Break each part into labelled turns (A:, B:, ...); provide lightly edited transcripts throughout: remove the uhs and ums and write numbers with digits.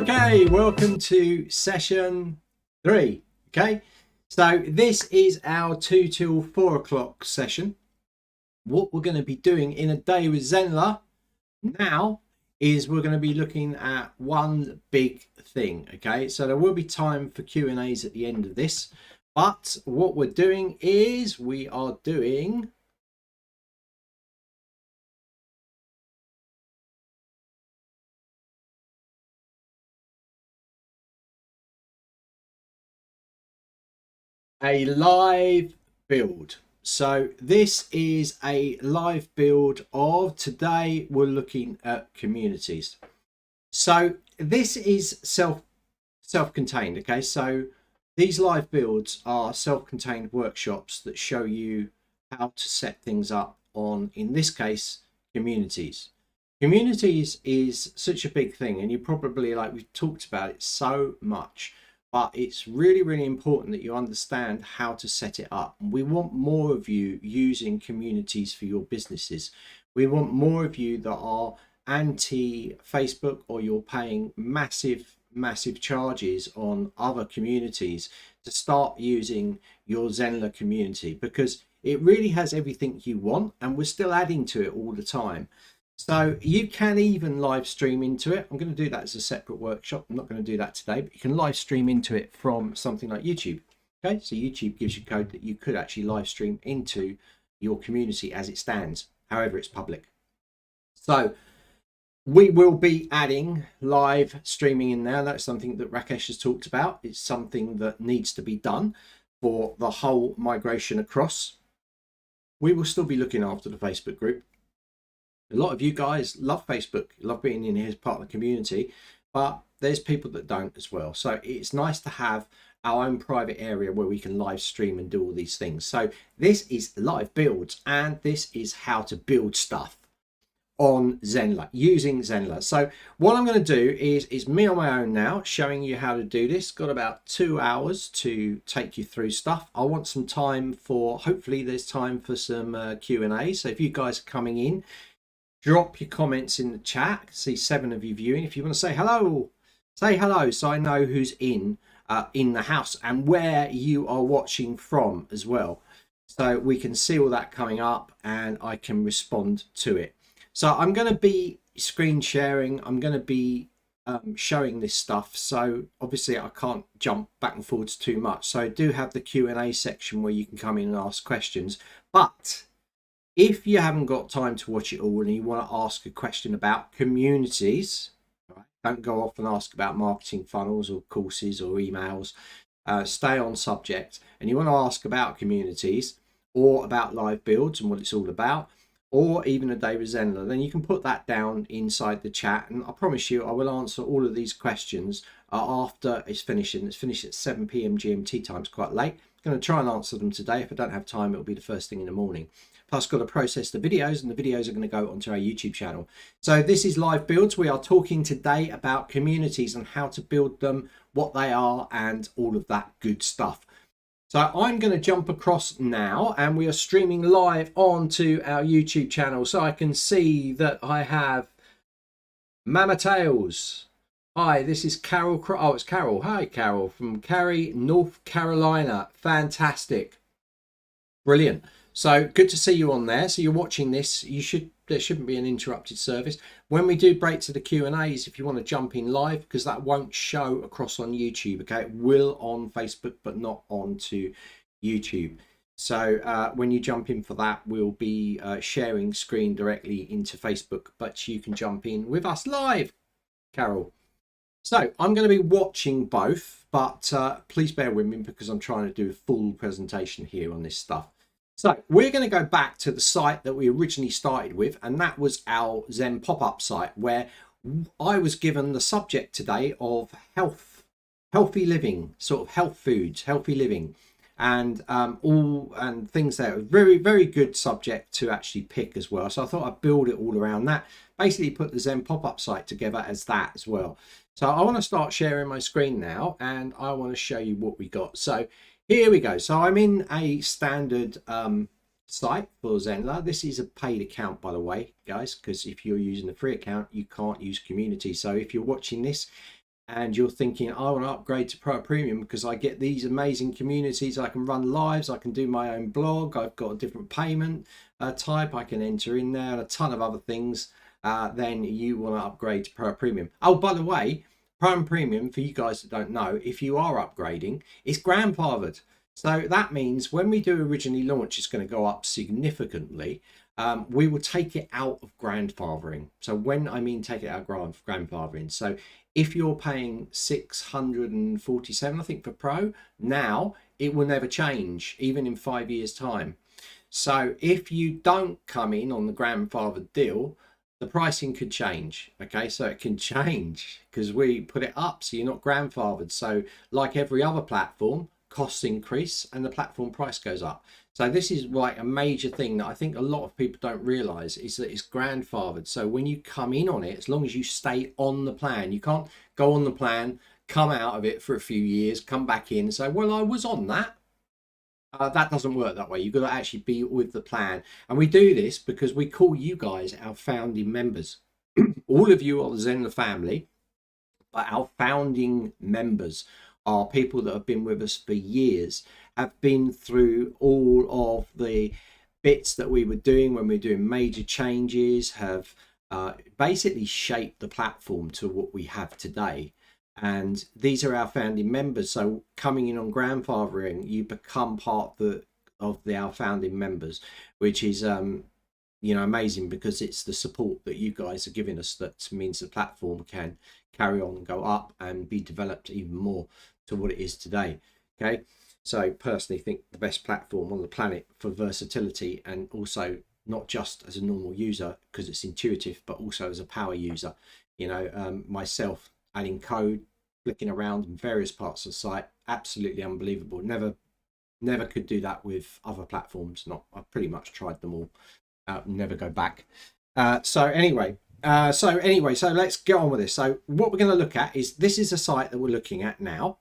A: Okay, welcome to session 3. Okay, so this is our 2 till 4 o'clock session. What we're going to be doing in a day with Zenler now is we're going to be looking at one big thing. Okay, so there will be time for Q&As at the end of this, but what we're doing is we are doing a live build. So this is a live build of today. We're looking at communities. So this is self-contained. Okay, so these live builds are self-contained workshops that show you how to set things up on, in this case, communities. Communities is such a big thing, and you probably, like, we've talked about it so much, but it's really important that you understand how to set it up. We want more of you using communities for your businesses. We want more of you that are anti-Facebook, or you're paying massive charges on other communities, to start using your Zenler community, because it really has everything you want, and we're still adding to it all the time. So you can even live stream into it. I'm going to do that as a separate workshop. I'm not going to do that today, but you can live stream into it from something like YouTube. Okay, so YouTube gives you code that you could actually live stream into your community as it stands. However, it's public. So we will be adding live streaming in there. That's something that Rakesh has talked about. It's something that needs to be done for the whole migration across. We will still be looking after the Facebook group. A lot of you guys love Facebook, love being in here as part of the community, but there's people that don't as well. So it's nice to have our own private area where we can live stream and do all these things. So this is live builds, and this is how to build stuff on Zenler, using Zenler. So what I'm going to do is me on my own now, showing you how to do this. Got about 2 hours to take you through stuff. I want some time for, hopefully there's time for some Q&A. So if you guys are coming in, drop your comments in the chat. I see 7 of you viewing. If you want to say hello so I know who's in the house and where you are watching from as well, so we can see all that coming up and I can respond to it. So I'm going to be screen sharing. I'm going to be showing this stuff, so obviously I can't jump back and forwards too much. So I do have the Q&A section where you can come in and ask questions, but if you haven't got time to watch it all and you want to ask a question about communities, right, don't go off and ask about marketing funnels or courses or emails. Stay on subject, and you want to ask about communities or about live builds and what it's all about, or even a day with Zenler, then you can put that down inside the chat, and I promise you I will answer all of these questions after it's finishing. It's finished at 7 p.m. GMT time. It's quite late. I'm going to try and answer them today. If I don't have time, it'll be the first thing in the morning. Plus, got to process the videos, and the videos are going to go onto our YouTube channel. So this is live builds. We are talking today about communities and how to build them, what they are, and all of that good stuff. So I'm going to jump across now, and we are streaming live onto our YouTube channel. So I can see that I have Mama Tails. Hi, this is Carol. Oh, it's Carol. Hi, Carol from Cary, North Carolina. Fantastic. Brilliant. So good to see you on there. So you're watching this. There shouldn't be an interrupted service. When we do break to the Q&As, if you want to jump in live, because that won't show across on YouTube, okay? It will on Facebook, but not onto YouTube. So when you jump in for that, we'll be sharing screen directly into Facebook, but you can jump in with us live, Carol. So I'm going to be watching both, but please bear with me because I'm trying to do a full presentation here on this stuff. So we're going to go back to the site that we originally started with, and that was our Zen pop-up site, where I was given the subject today of healthy living, sort of health foods, healthy living, and things there. Very good subject to actually pick as well. So I thought I'd build it all around that. Basically put the Zen pop-up site together as that as well. So I want to start sharing my screen now, and I want to show you what we got. So here we go. So I'm in a standard site for Zenler. This is a paid account, by the way, guys, because if you're using a free account, you can't use community. So if you're watching this, and you're thinking, I want to upgrade to Pro Premium because I get these amazing communities, I can run lives, I can do my own blog, I've got a different payment type, I can enter in there, and a ton of other things, then you want to upgrade to Pro Premium. Oh, by the way, Pro and Premium, for you guys that don't know, if you are upgrading, it's grandfathered. So that means when we do originally launch, it's going to go up significantly. We will take it out of grandfathering. So when I mean take it out of grandfathering, so if you're paying 647, I think, for Pro, now it will never change, even in 5 years' time. So if you don't come in on the grandfathered deal, the pricing could change. Okay, so it can change because we put it up, so you're not grandfathered. So like every other platform, costs increase and the platform price goes up. So this is like a major thing that I think a lot of people don't realize, is that it's grandfathered. So when you come in on it, as long as you stay on the plan, you can't go on the plan, come out of it for a few years, come back in and say, well, I was on that. That doesn't work that way. You've got to actually be with the plan. And we do this because we call you guys our founding members. All of you are the Zenler family, but our founding members are people that have been with us for years, have been through all of the bits that we were doing when we were doing major changes, have basically shaped the platform to what we have today. And these are our founding members. So coming in on grandfathering, you become part of our founding members, which is amazing, because it's the support that you guys are giving us that means the platform can carry on and go up and be developed even more to what it is today. Okay, so personally think the best platform on the planet for versatility, and also not just as a normal user because it's intuitive, but also as a power user. Myself adding code, flicking around in various parts of the site, absolutely unbelievable. Never could do that with other platforms. I've pretty much tried them all. Never go back. So let's get on with this. So what we're going to look at is, this is a site that we're looking at now,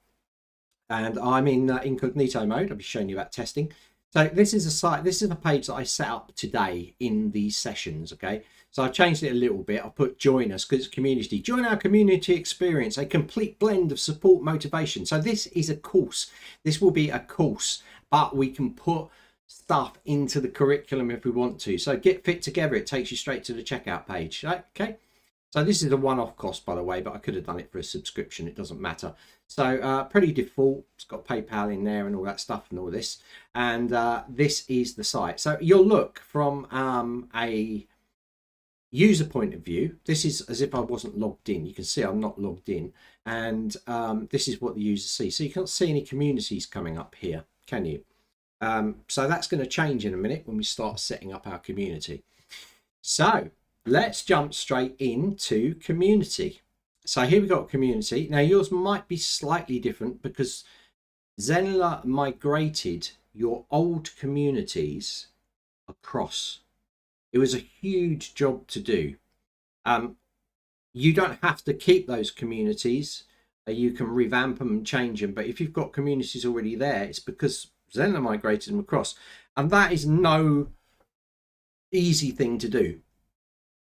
A: and I'm in incognito mode. I'll be showing you about testing. So this is a site, this is a page that I set up today in these sessions. Okay, so I've changed it a little bit. I'll put join us because it's community. Join our community experience, a complete blend of support, motivation. So this is a course. This will be a course, but we can put stuff into the curriculum if we want to. So get fit together, it takes you straight to the checkout page. Okay, so this is a one-off cost, by the way, but I could have done it for a subscription, it doesn't matter. So pretty default, it's got PayPal in there and all that stuff and all this, and this is the site. So you'll look from a user point of view. This is as if I wasn't logged in. You can see I'm not logged in, and this is what the user sees. So you can't see any communities coming up here, can you? So that's going to change in a minute when we start setting up our community. So let's jump straight into community. So here we got community. Now yours might be slightly different because Zenler migrated your old communities across. It was a huge job to do. You don't have to keep those communities. You can revamp them and change them. But if you've got communities already there, it's because Zenler migrated them across, and that is no easy thing to do.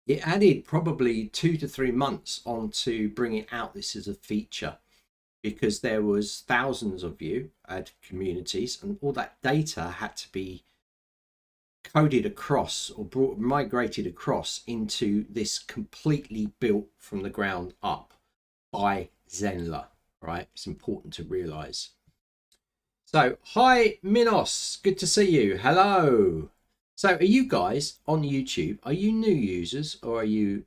A: It added probably 2 to 3 months onto bringing out this as a feature, because there was thousands of you had communities, and all that data had to be coded across or migrated across into this completely built from the ground up by Zenler. Right, it's important to realize. So, hi Minos, good to see you. Hello. So, are you guys on YouTube? Are you new users or are you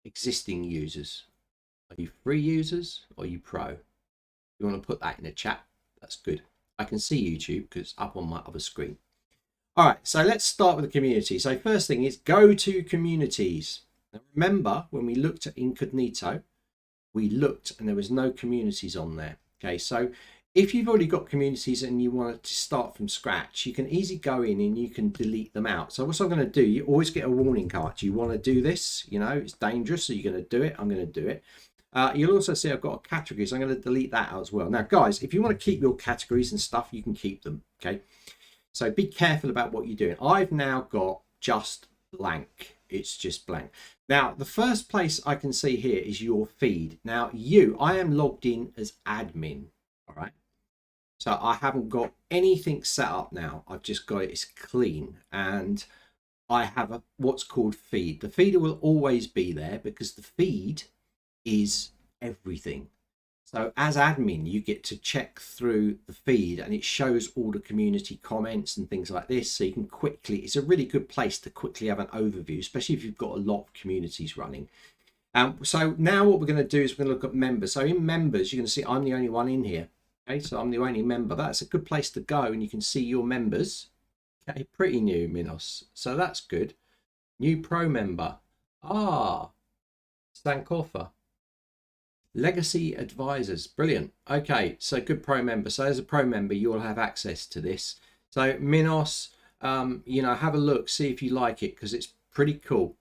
A: existing users? Are you free users or are you pro? You want to put that in the chat? That's good. I can see YouTube because it's up on my other screen. All right, so let's start with the community. So, first thing is go to communities. Now, remember when we looked at incognito, we looked and there was no communities on there. Okay, so if you've already got communities and you want to start from scratch, you can easily go in and you can delete them out. So what I'm going to do, you always get a warning card. Do you want to do this? You know, it's dangerous, so you're going to do it. I'm going to do it. You'll also see I've got categories. I'm going to delete that out as well. Now, guys, if you want to keep your categories and stuff, you can keep them. Okay, so be careful about what you're doing. I've now got just blank. it's just blank. Now, the first place I can see here is your feed. Now, I am logged in as admin. All right. So I haven't got anything set up now. I've just got it's clean, and I have what's called feed. The feeder will always be there because the feed is everything. So as admin, you get to check through the feed and it shows all the community comments and things like this. So you can quickly, it's a really good place to quickly have an overview, especially if you've got a lot of communities running. So now what we're going to do is we're going to look at members. So in members, you're going to see I'm the only one in here. Okay, so I'm the only member. That's a good place to go, and you can see your members. Okay, pretty new, Minos. So that's good. New pro member. Stankofa. Legacy advisors. Brilliant. Okay, so good pro member. So as a pro member, you'll have access to this. So Minos, have a look, see if you like it, because it's pretty cool.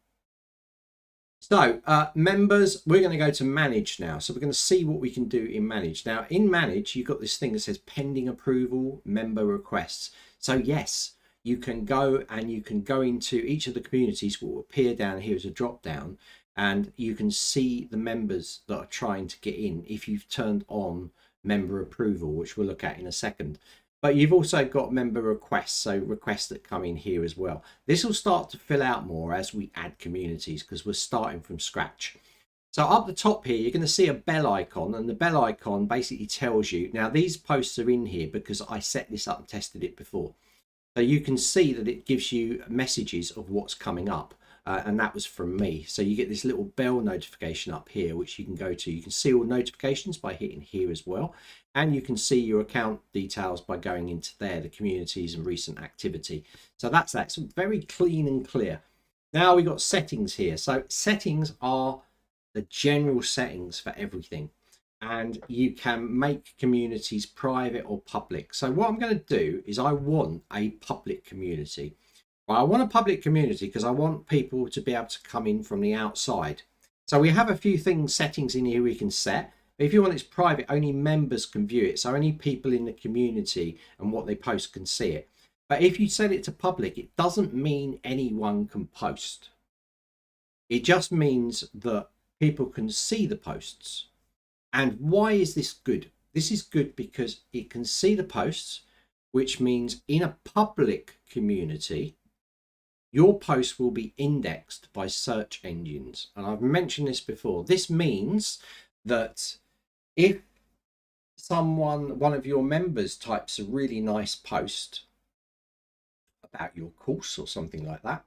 A: So members, we're going to go to manage now. So we're going to see what we can do in manage. Now in manage, you've got this thing that says pending approval, member requests. So yes, you can go and you can go into each of the communities, will appear down here as a drop down, and you can see the members that are trying to get in if you've turned on member approval, which we'll look at in a second. But you've also got member requests, so requests that come in here as well. This will start to fill out more as we add communities because we're starting from scratch. So up the top here, you're going to see a bell icon, and the bell icon basically tells you, now these posts are in here because I set this up and tested it before. So you can see that it gives you messages of what's coming up. And that was from me. So you get this little bell notification up here, which you can go to. You can see all notifications by hitting here as well. And you can see your account details by going into there, the communities and recent activity. So that's that. So very clean and clear. Now we've got settings here. So settings are the general settings for everything. And you can make communities private or public. So what I'm going to do is I want a public community. I want a public community because I want people to be able to come in from the outside. So we have a few settings in here we can set. If you want it's private, only members can view it. So only people in the community and what they post can see it. But if you set it to public, it doesn't mean anyone can post. It just means that people can see the posts. And why is this good? This is good because it can see the posts, which means in a public community, your post will be indexed by search engines. And I've mentioned this before. This means that if one of your members types a really nice post about your course or something like that,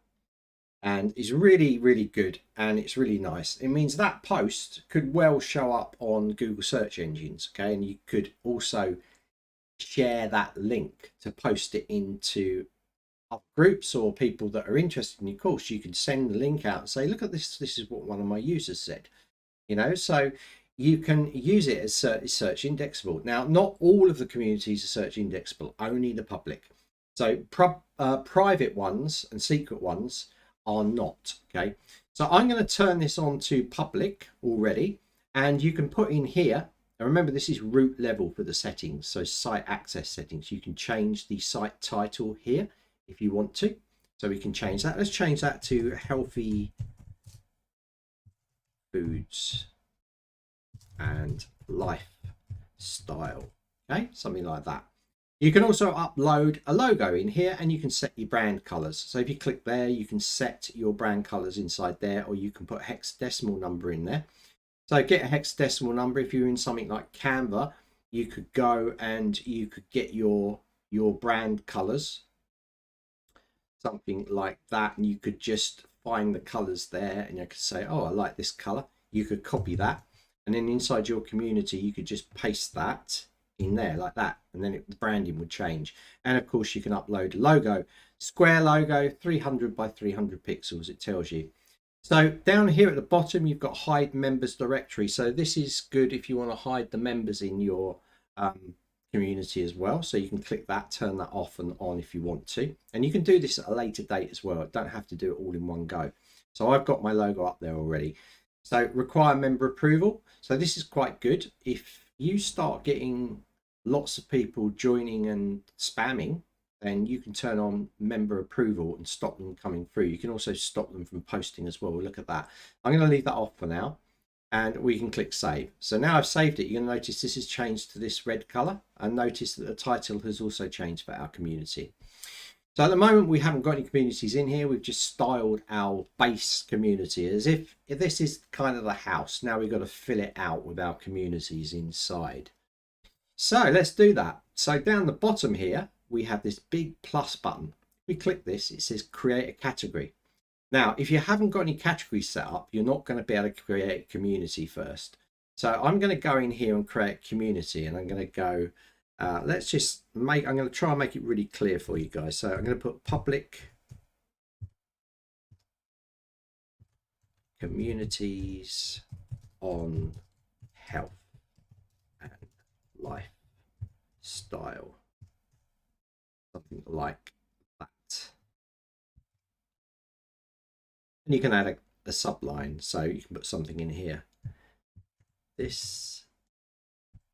A: and is really, really good, and it's really nice, it means that post could well show up on Google search engines. Okay, and you could also share that link to post it into groups or people that are interested in your course. You could send the link out and say, look at this, this is what one of my users said, so you can use it as search indexable. Now, not all of the communities are search indexable, only the public. So private ones and secret ones are not. Okay, so I'm going to turn this on to public already, and you can put in here, and remember this is root level for the settings, so site access settings. You can change the site title here if you want to, so we can change that. Let's change that to healthy foods and lifestyle. Okay, something like that. You can also upload a logo in here, and you can set your brand colors. So if you click there, you can set your brand colors inside there, or you can put a hexadecimal number in there. So get a hexadecimal number. If you're in something like Canva, you could go and you could get your brand colors, something like that, and you could just find the colors there, and you could say, oh, I like this color. You could copy that, and then inside your community you could just paste that in there like that, and then the branding would change. And of course you can upload a logo, square logo, 300 by 300 pixels, it tells you. So down here at the bottom you've got hide members directory. So this is good if you want to hide the members in your community as well. So you can click that, turn that off and on if you want to, and you can do this at a later date as well. Don't have to do it all in one go. So I've got my logo up there already. So require member approval. So this is quite good. If you start getting lots of people joining and spamming, then you can turn on member approval and stop them coming through. You can also stop them from posting as well. We'll look at that. I'm going to leave that off for now, and we can click save. So now I've saved it. You're going to notice this has changed to this red color, and notice that the title has also changed for our community. So at the moment we haven't got any communities in here. We've just styled our base community as if this is kind of the house. Now we've got to fill it out with our communities inside. So let's do that. So down the bottom here, we have this big plus button. If we click this, it says create a category. Now, if you haven't got any categories set up, you're not going to be able to create a community first. So I'm going to go in here and create a community, and I'm going to go, I'm going to try and make it really clear for you guys. So I'm going to put public communities on health and lifestyle, something like that. And you can add a subline, so you can put something in here. This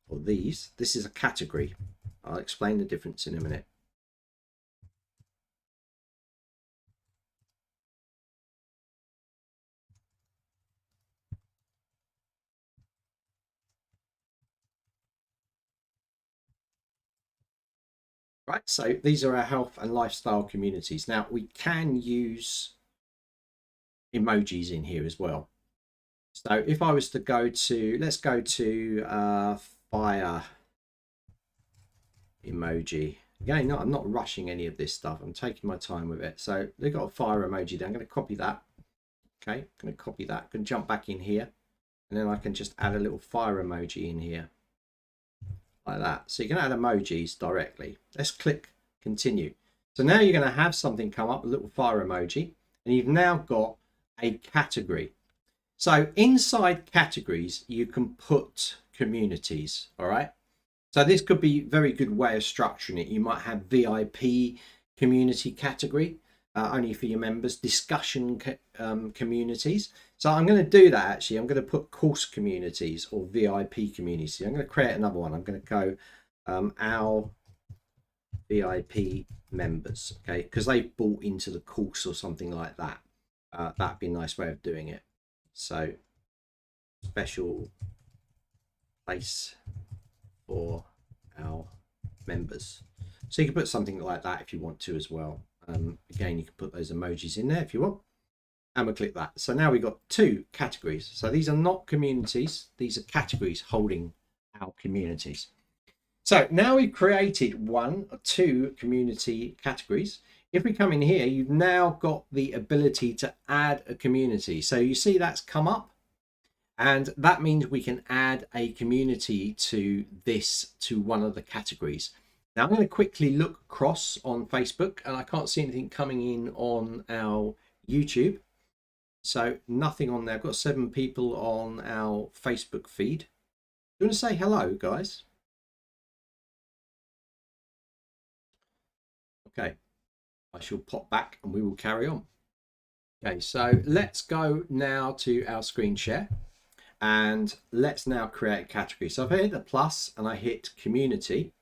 A: or these, this is a category. I'll explain the difference in a minute. Right, so these are our health and lifestyle communities. Now we can use emojis in here as well. So if I was to go to, let's go to fire emoji. Again, I'm not rushing any of this stuff. I'm taking my time with it. So they've got a fire emoji there. I'm going to copy that. Okay, I'm going to copy that. I can jump back in here, and then I can just add a little fire emoji in here. Like that. So you can add emojis directly. Let's click continue. So now you're going to have something come up, a little fire emoji, and you've now got a category. So inside categories, you can put communities. All right. So this could be a very good way of structuring it. You might have VIP community category, only for your members, discussion communities. So I'm going to do that actually. I'm going to put course communities or VIP communities. I'm going to create another one. I'm going to go our VIP members, okay, because they've bought into the course or something like that. That'd be a nice way of doing it. So special place for our members. So you can put something like that if you want to as well. Again, you can put those emojis in there if you want, and we'll click that. So now we've got two categories. So these are not communities, these are categories holding our communities. So now we've created one or two community categories. If we come in here, you've now got the ability to add a community. So you see that's come up, and that means we can add a community to one of the categories. Now I'm going to quickly look across on Facebook, and I can't see anything coming in on our YouTube. So nothing on there. I've got 7 people on our Facebook feed. Do you want to say hello, guys? Okay, I shall pop back and we will carry on. Okay, so let's go now to our screen share, and let's now create a category. So I've hit the plus and I hit community.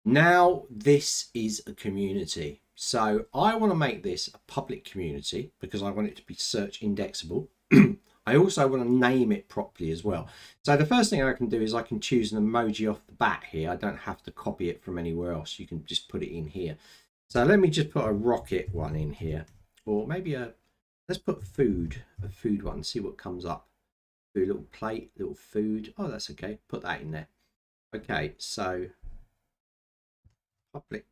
A: Now this is a community. So I want to make this a public community because I want it to be search indexable. I also want to name it properly as well. So the first thing I can do is I can choose an emoji off the bat here. I don't have to copy it from anywhere else. You can just put it in here. So let me just put a rocket one in here, or maybe let's put a food one, see what comes up. Do a little plate, little food. Oh, that's okay. Put that in there. Okay, so public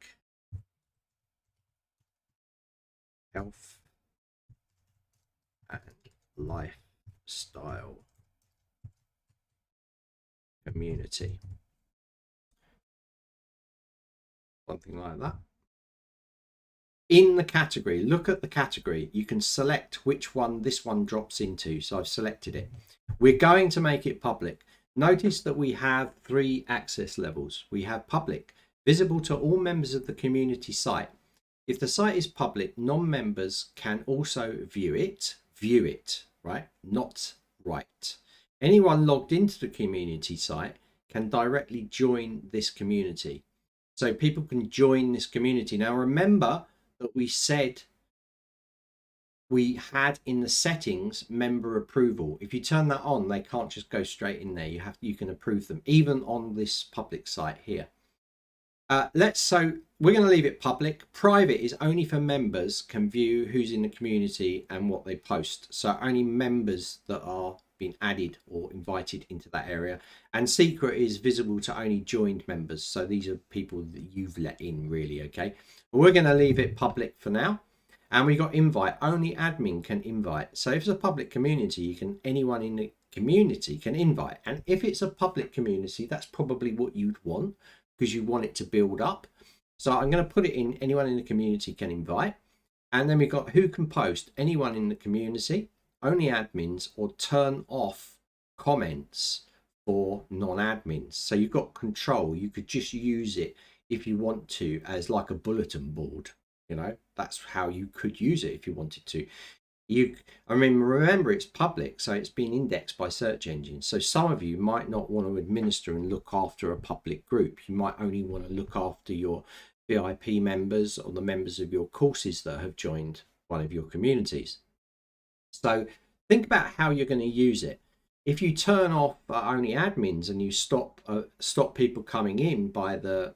A: health and lifestyle community. Something like that. In the category, look at the category. You can select which one this one drops into. So I've selected it. We're going to make it public. Notice that we have 3 access levels. We have public, visible to all members of the community site. If the site is public, non-members can also view it, right? Not write. Anyone logged into the community site can directly join this community. so people can join this community. Now remember that we said we had in the settings member approval. If you turn that on, they can't just go straight in there. You can approve them even on this public site here. So we're going to leave it public. Private is only for members can view who's in the community and what they post. So only members that are being added or invited into that area. And secret is visible to only joined members. So these are people that you've let in, really. Okay, but we're going to leave it public for now. And we got invite. Only admin can invite. So if it's a public community, anyone in the community can invite. And if it's a public community, that's probably what you'd want, because you want it to build up. So I'm going to put it in anyone in the community can invite. And then we've got who can post, anyone in the community, only admins, or turn off comments for non-admins. So you've got control. You could just use it if you want to as like a bulletin board. You know, that's how you could use it if you wanted to. I mean, remember it's public, so it's been indexed by search engines. So some of you might not want to administer and look after a public group. You might only want to look after your VIP members or the members of your courses that have joined one of your communities. So think about how you're going to use it. If you turn off only admins and you stop people coming in by the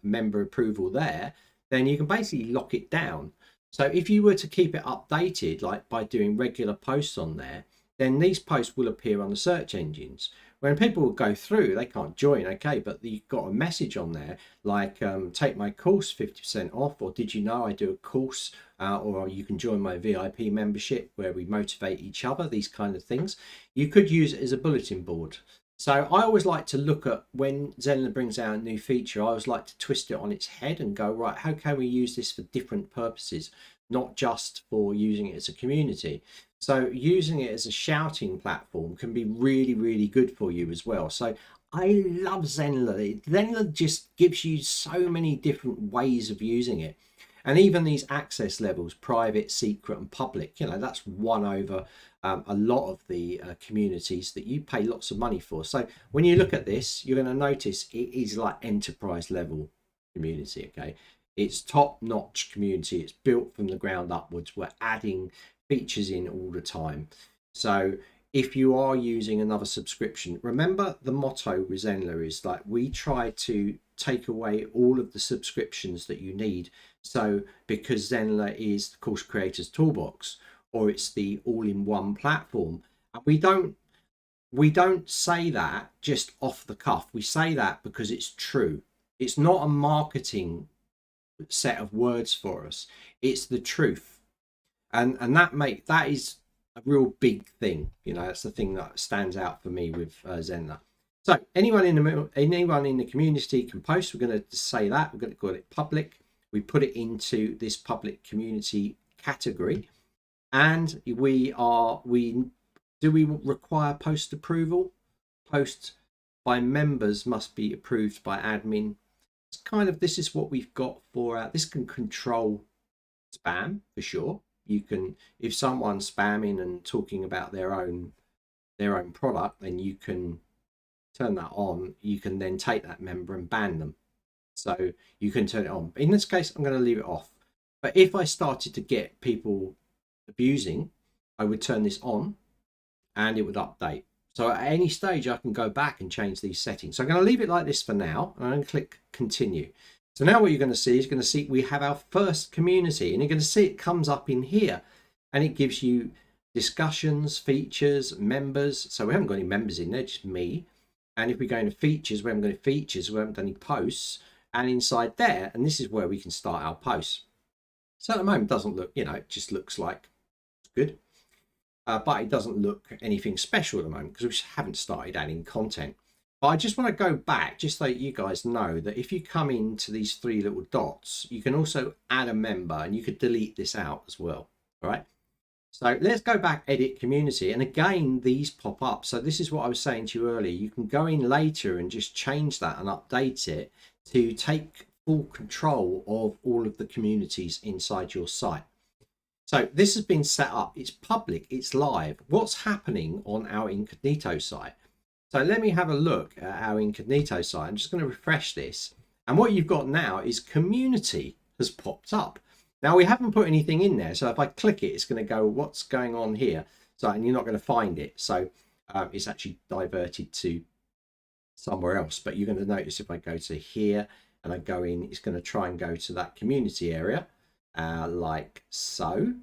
A: member approval there, then you can basically lock it down. So if you were to keep it updated, like by doing regular posts on there, then these posts will appear on the search engines. When people will go through, they can't join, okay, but you've got a message on there like take my course 50% off, or did you know I do a course, or you can join my VIP membership where we motivate each other, these kind of things. You could use it as a bulletin board. So I always like to look at when Zenler brings out a new feature, I always like to twist it on its head and go, right, how can we use this for different purposes, not just for using it as a community? So using it as a shouting platform can be really, really good for you as well. So I love Zenler. Zenler just gives you so many different ways of using it. And even these access levels, private, secret and public, you know, that's won over a lot of the communities that you pay lots of money for. So when you look at this, you're going to notice it is like enterprise level community. Okay, it's top notch community. It's built from the ground upwards. We're adding features in all the time. So if you are using another subscription, remember the motto with Zenler is like, we try to take away all of the subscriptions that you need. So because Zenler is the Course Creators Toolbox, or it's the all-in-one platform, and we don't say that just off the cuff. We say that because it's true. It's not a marketing set of words for us. It's the truth, and that is a real big thing. You know, that's the thing that stands out for me with Zenler. So anyone in the community can post. We're going to say that we're going to call it public. We put it into this public community category, and we require post approval. Posts by members must be approved by admin. It's kind of, this is what we've got for this can control spam for sure. You can, if someone's spamming and talking about their own product, then you can turn that on. You can then take that member and ban them. So you can turn it on. In this case, I'm going to leave it off. But if I started to get people abusing, I would turn this on and it would update. So at any stage, I can go back and change these settings. So I'm going to leave it like this for now. And I'm going to click continue. So now what you're going to see is we have our first community, and you're going to see it comes up in here, and it gives you discussions, features, members. So we haven't got any members in there, just me. And if we go into features, we haven't got any features, we haven't done any posts. And inside there, and this is where we can start our posts. So at the moment, it doesn't look, you know, it just looks like it's good. But it doesn't look anything special at the moment because we haven't started adding content. But I just want to go back just so you guys know that if you come into these three little dots, you can also add a member, and you could delete this out as well. All right. So let's go back, edit community. And again, these pop up. So this is what I was saying to you earlier. You can go in later and just change that and update it to take full control of all of the communities inside your site. So this has been set up. It's public. It's live. What's happening on our incognito site? So let me have a look at our incognito site. I'm just going to refresh this. And what you've got now is community has popped up. Now we haven't put anything in there. So if I click it, it's going to go, what's going on here? So, and you're not going to find it. So it's actually diverted to somewhere else. But you're going to notice if I go to here and I go in, it's going to try and go to that community area like so.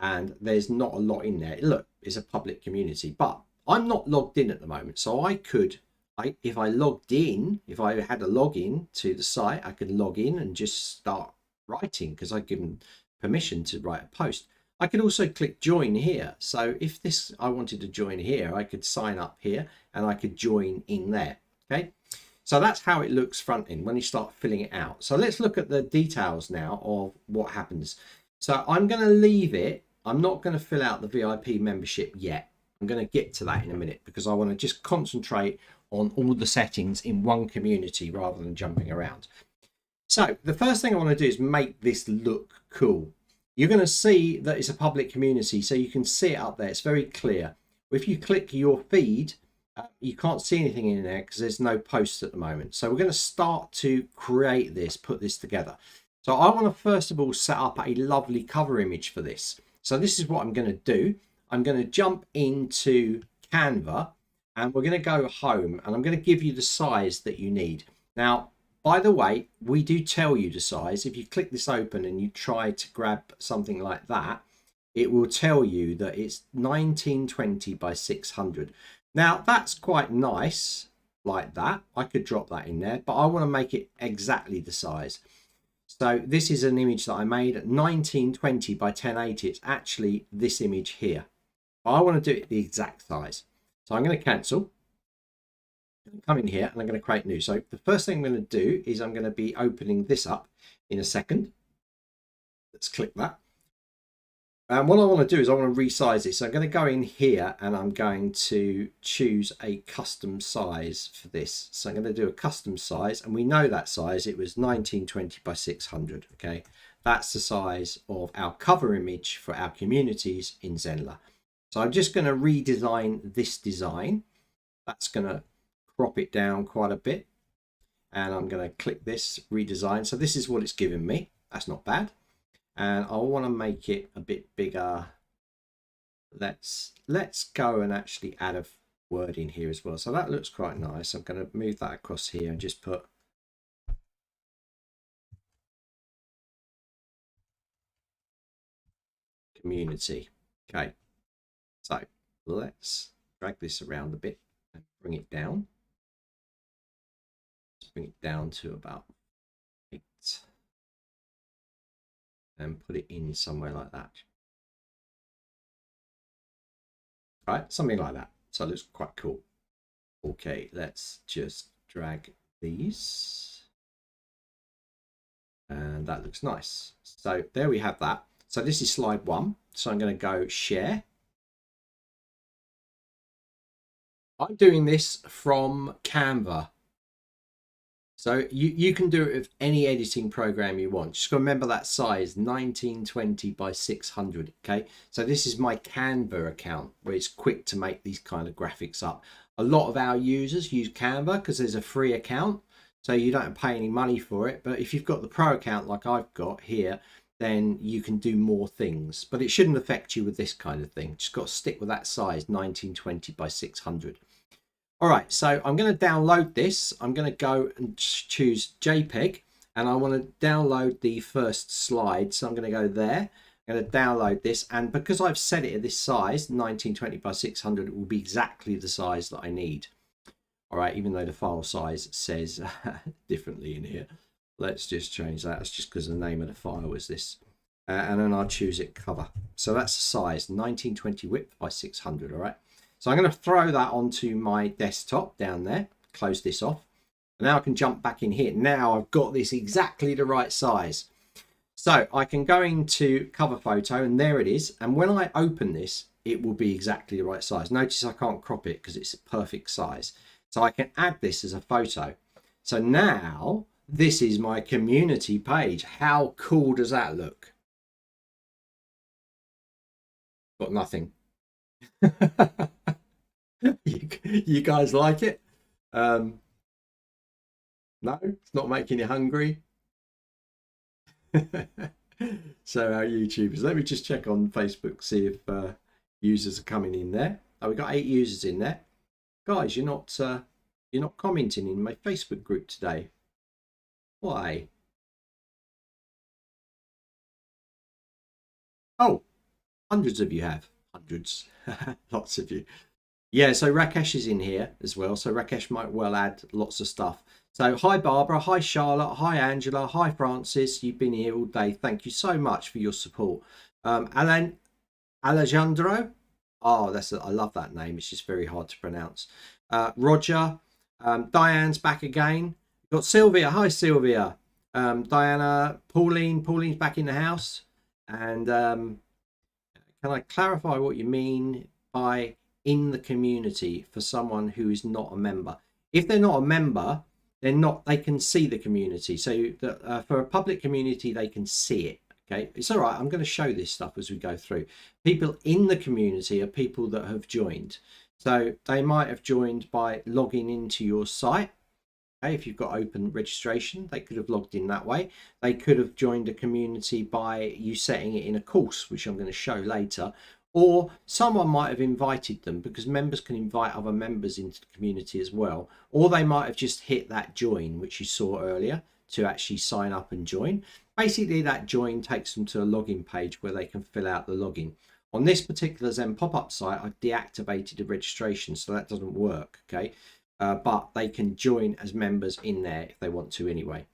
A: And there's not a lot in there. Look, it's a public community, but I'm not logged in at the moment. So I could, if I logged in, if I had a login to the site, I could log in and just start writing because I've given permission to write a post. I could also click join here. So if this, I wanted to join here, I could sign up here and I could join in there. Okay. So that's how it looks front end when you start filling it out. So let's look at the details now of what happens. So I'm going to leave it. I'm not going to fill out the VIP membership yet. I'm going to get to that in a minute because I want to just concentrate on all the settings in one community rather than jumping around. So the first thing I want to do is make this look cool. You're going to see that it's a public community, so you can see it up there. It's very clear. If you click your feed, you can't see anything in there because there's no posts at the moment. So we're going to start to create this, put this together. So I want to first of all set up a lovely cover image for this. So this is what I'm going to do. I'm going to jump into Canva and we're going to go home and I'm going to give you the size that you need. Now, by the way, we do tell you the size. If you click this open and you try to grab something like that, it will tell you that it's 1920 by 600. Now, that's quite nice like that. I could drop that in there, but I want to make it exactly the size. So this is an image that I made at 1920 by 1080. It's actually this image here. But I want to do it the exact size. So I'm going to cancel. Come in here and I'm going to create new. So the first thing I'm going to do is I'm going to be opening this up in a second. Let's click that. And what I want to do is I want to resize it. So I'm going to go in here and I'm going to choose a custom size for this. So I'm going to do a custom size and we know that size. It was 1920 by 600. Okay. That's the size of our cover image for our communities in Zenler. So I'm just going to redesign this design. That's going to crop it down quite a bit. And I'm going to click this redesign. So this is what it's given me. That's not bad. And I want to make it a bit bigger. Let's go and actually add a word in here as well. So that looks quite nice. I'm going to move that across here and just put community. Okay. So let's drag this around a bit and bring it down. Let's bring it down to about 8. And put it in somewhere like that. Right, something like that. So it looks quite cool. Okay, let's just drag these. And that looks nice. So there we have that. So this is slide 1. So I'm going to go share. I'm doing this from Canva. So you can do it with any editing program you want. Just remember that size, 1920 by 600. Okay, so this is my Canva account where it's quick to make these kind of graphics up. A lot of our users use Canva because there's a free account, so you don't pay any money for it. But if you've got the pro account like I've got here, then you can do more things. But it shouldn't affect you with this kind of thing. Just got to stick with that size, 1920 by 600. All right, so I'm going to download this. I'm going to go and choose JPEG and I want to download the first slide. So I'm going to go there. I'm going to download this. And because I've set it at this size, 1920 by 600, it will be exactly the size that I need. All right, even though the file size says differently in here. Let's just change that. It's just because the name of the file is this. And then I'll choose it cover. So that's the size, 1920 width by 600, all right? So I'm going to throw that onto my desktop down there, close this off. And now I can jump back in here. Now I've got this exactly the right size. So I can go into cover photo and there it is. And when I open this, it will be exactly the right size. Notice I can't crop it because it's a perfect size. So I can add this as a photo. So now this is my community page. How cool does that look? Got nothing. You guys like it? No, it's not making you hungry. So our YouTubers, let me just check on Facebook, see if users are coming in there. Oh, we've got 8 users in there. Guys, you're not commenting in my Facebook group today. Why? Oh, hundreds of you have. Hundreds. Lots of you. Yeah, so Rakesh is in here as well. So Rakesh might well add lots of stuff. So hi Barbara, hi Charlotte, hi Angela, hi Francis. You've been here all day. Thank you so much for your support. Alan Alejandro. Oh, I love that name. It's just very hard to pronounce. Roger. Diane's back again. We've got Sylvia. Hi Sylvia. Diana, Pauline. Pauline's back in the house. And can I clarify what you mean by in the community for someone who is not a member? If they're not a member, they can see the community. So for a public community, they can see it. Okay, it's all right. I'm going to show this stuff as we go through. People in the community are people that have joined. So they might have joined by logging into your site. Okay, if you've got open registration, they could have logged in that way. They could have joined a community by you setting it in a course, which I'm going to show later. Or someone might have invited them, because members can invite other members into the community as well. Or they might have just hit that join, which you saw earlier, to actually sign up and join. Basically, that join takes them to a login page where they can fill out the login. On this particular Zen pop-up site, I've deactivated the registration, so that doesn't work, okay? But they can join as members in there if they want to anyway.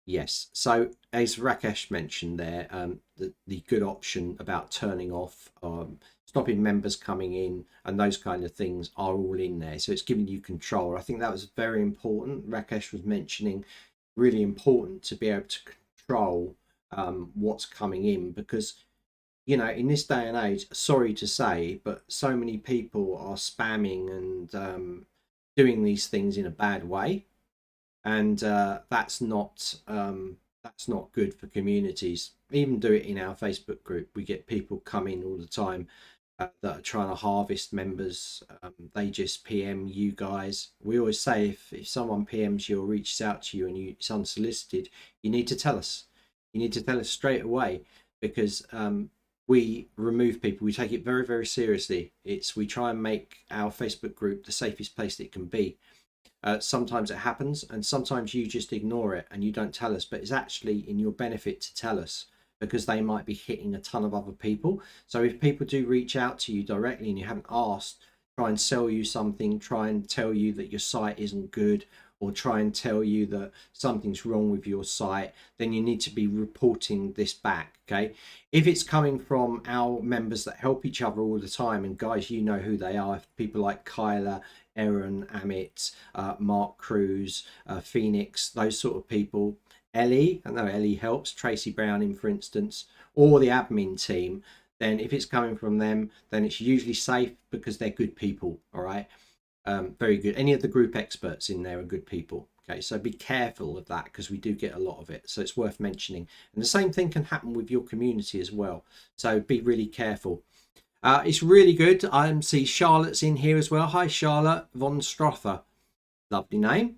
A: Yes, so as Rakesh mentioned there, the good option about turning off, stopping members coming in and those kind of things are all in there. So it's giving you control. I think that was very important. Rakesh was mentioning really important to be able to control what's coming in, because you know, in this day and age, sorry to say, but so many people are spamming and doing these things in a bad way, and that's not good for communities. Even do it in our Facebook group. We get people come in all the time that are trying to harvest members. They just PM you guys. We always say if someone PMs you or reaches out to you and it's unsolicited, you need to tell us. You need to tell us straight away, because we remove people. We take it very, very seriously. We try and make our Facebook group the safest place that it can be. Sometimes it happens, and sometimes you just ignore it and you don't tell us, but it's actually in your benefit to tell us, because they might be hitting a ton of other people. So if people do reach out to you directly and you haven't asked, try and sell you something, try and tell you that your site isn't good, or try and tell you that something's wrong with your site, then you need to be reporting this back, okay? If it's coming from our members that help each other all the time, and guys, you know who they are, people like Kyla, Aaron, Amit, Mark Cruz, Phoenix, those sort of people, Ellie, I know Ellie helps, Tracy Browning, for instance, or the admin team, then if it's coming from them, then it's usually safe, because they're good people, all right? Very good. Any of the group experts in there are good people. Okay, so be careful of that, because we do get a lot of it. So it's worth mentioning. And the same thing can happen with your community as well. So be really careful. It's really good. I see Charlotte's in here as well. Hi, Charlotte von Strother. Lovely name.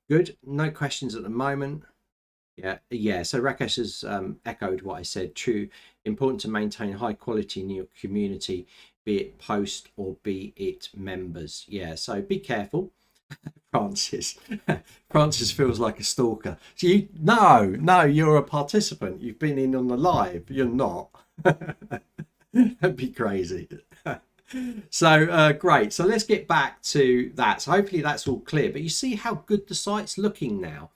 A: Good. No questions at the moment. Yeah. So Rakesh has echoed what I said. True. Important to maintain high quality in your community, be it post or be it members. Yeah, so be careful. Francis. Francis feels like a stalker. So no, you're a participant. You've been in on the live. You're not. That'd be crazy. So great. So let's get back to that. So hopefully that's all clear. But you see how good the site's looking now.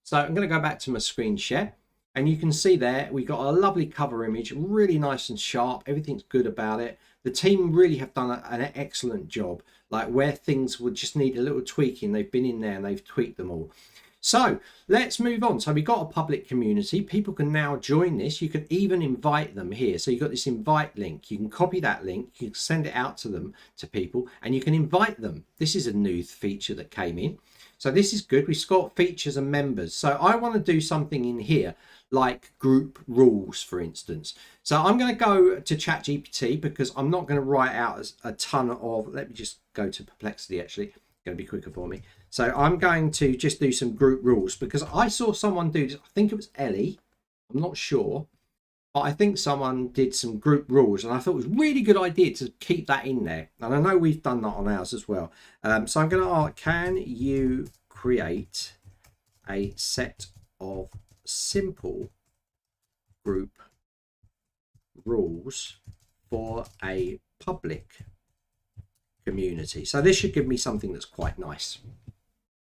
A: So I'm going to go back to my screen share. And you can see there, we got a lovely cover image, really nice and sharp. Everything's good about it. The team really have done an excellent job. Like where things would just need a little tweaking, they've been in there and they've tweaked them all. So let's move on. So we've got a public community. People can now join this. You can even invite them here. So you've got this invite link. You can copy that link. You can send it out to them, to people, and you can invite them. This is a new feature that came in. So this is good. We've got features and members. So I want to do something in here like group rules, for instance. So I'm going to go to ChatGPT, because I'm not going to write out a ton of, let me just go to Perplexity actually, it's going to be quicker for me. So I'm going to just do some group rules because I saw someone do this. I think it was Ellie. I'm not sure. But I think someone did some group rules, and I thought it was a really good idea to keep that in there. And I know we've done that on ours as well. So I'm going to ask, can you create a set of simple group rules for a public community? So this should give me something that's quite nice.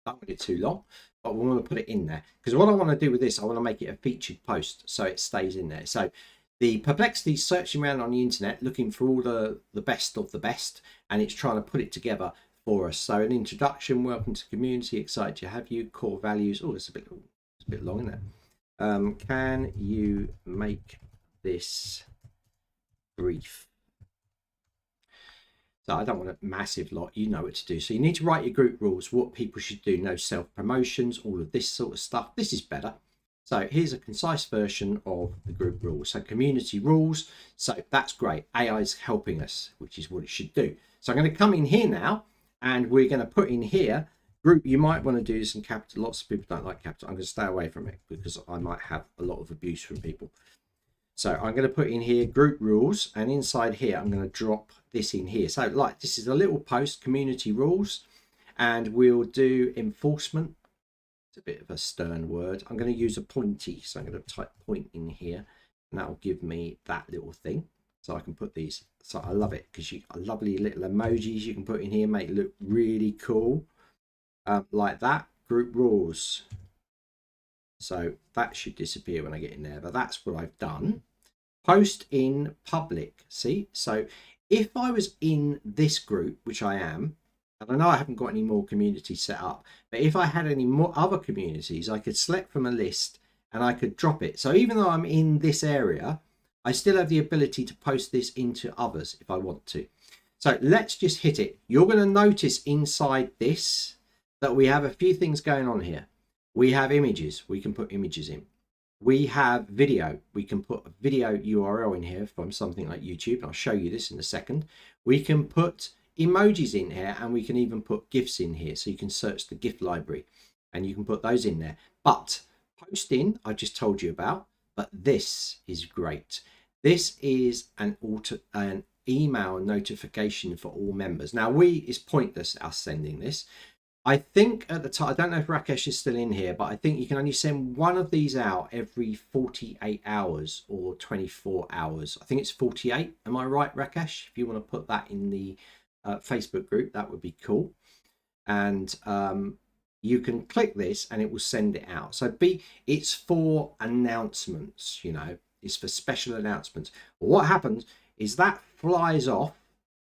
A: Don't want it too long, but we want to put it in there because what I want to do with this, I want to make it a featured post so it stays in there. So the perplexity is searching around on the internet looking for all the best of the best, and it's trying to put it together for us. So an introduction, welcome to community, excited to have you, core values. Oh, it's a bit long, isn't it? Can you make this brief? So I don't want a massive lot, you know what to do. So you need to write your group rules, what people should do, no self-promotions, all of this sort of stuff. This is better. So here's a concise version of the group rules. So community rules. So that's great. AI is helping us, which is what it should do. So I'm going to come in here now, and we're going to put in here group. You might want to do this in capital. Lots of people don't like capital. I'm going to stay away from it because I might have a lot of abuse from people. So I'm going to put in here group rules, and inside here I'm going to drop this in here. So like this is a little post, community rules, and we'll do enforcement. It's a bit of a stern word. I'm going to use a pointy, so I'm going to type point in here, and that will give me that little thing. So I can put these. So I love it because you got lovely little emojis you can put in here, make it look really cool, like that. Group rules. So that should disappear when I get in there, but that's what I've done. Post in public. See, so if I was in this group, which I am, and I know I haven't got any more communities set up, but if I had any more other communities, I could select from a list and I could drop it. So even though I'm in this area, I still have the ability to post this into others if I want to. So let's just hit it. You're going to notice inside this that we have a few things going on here. We have images. We can put images in. We have video. We can put a video URL in here from something like YouTube. And I'll show you this in a second. We can put emojis in here, and we can even put GIFs in here. So you can search the GIF library and you can put those in there. But posting, I just told you about, but this is great. This is an email notification for all members. Now is pointless us sending this. I think at the time, I don't know if Rakesh is still in here, but I think you can only send one of these out every 48 hours or 24 hours. I think it's 48. Am I right, Rakesh? If you want to put that in the Facebook group, that would be cool. And you can click this and it will send it out. So it's for announcements, you know, it's for special announcements. What happens is that flies off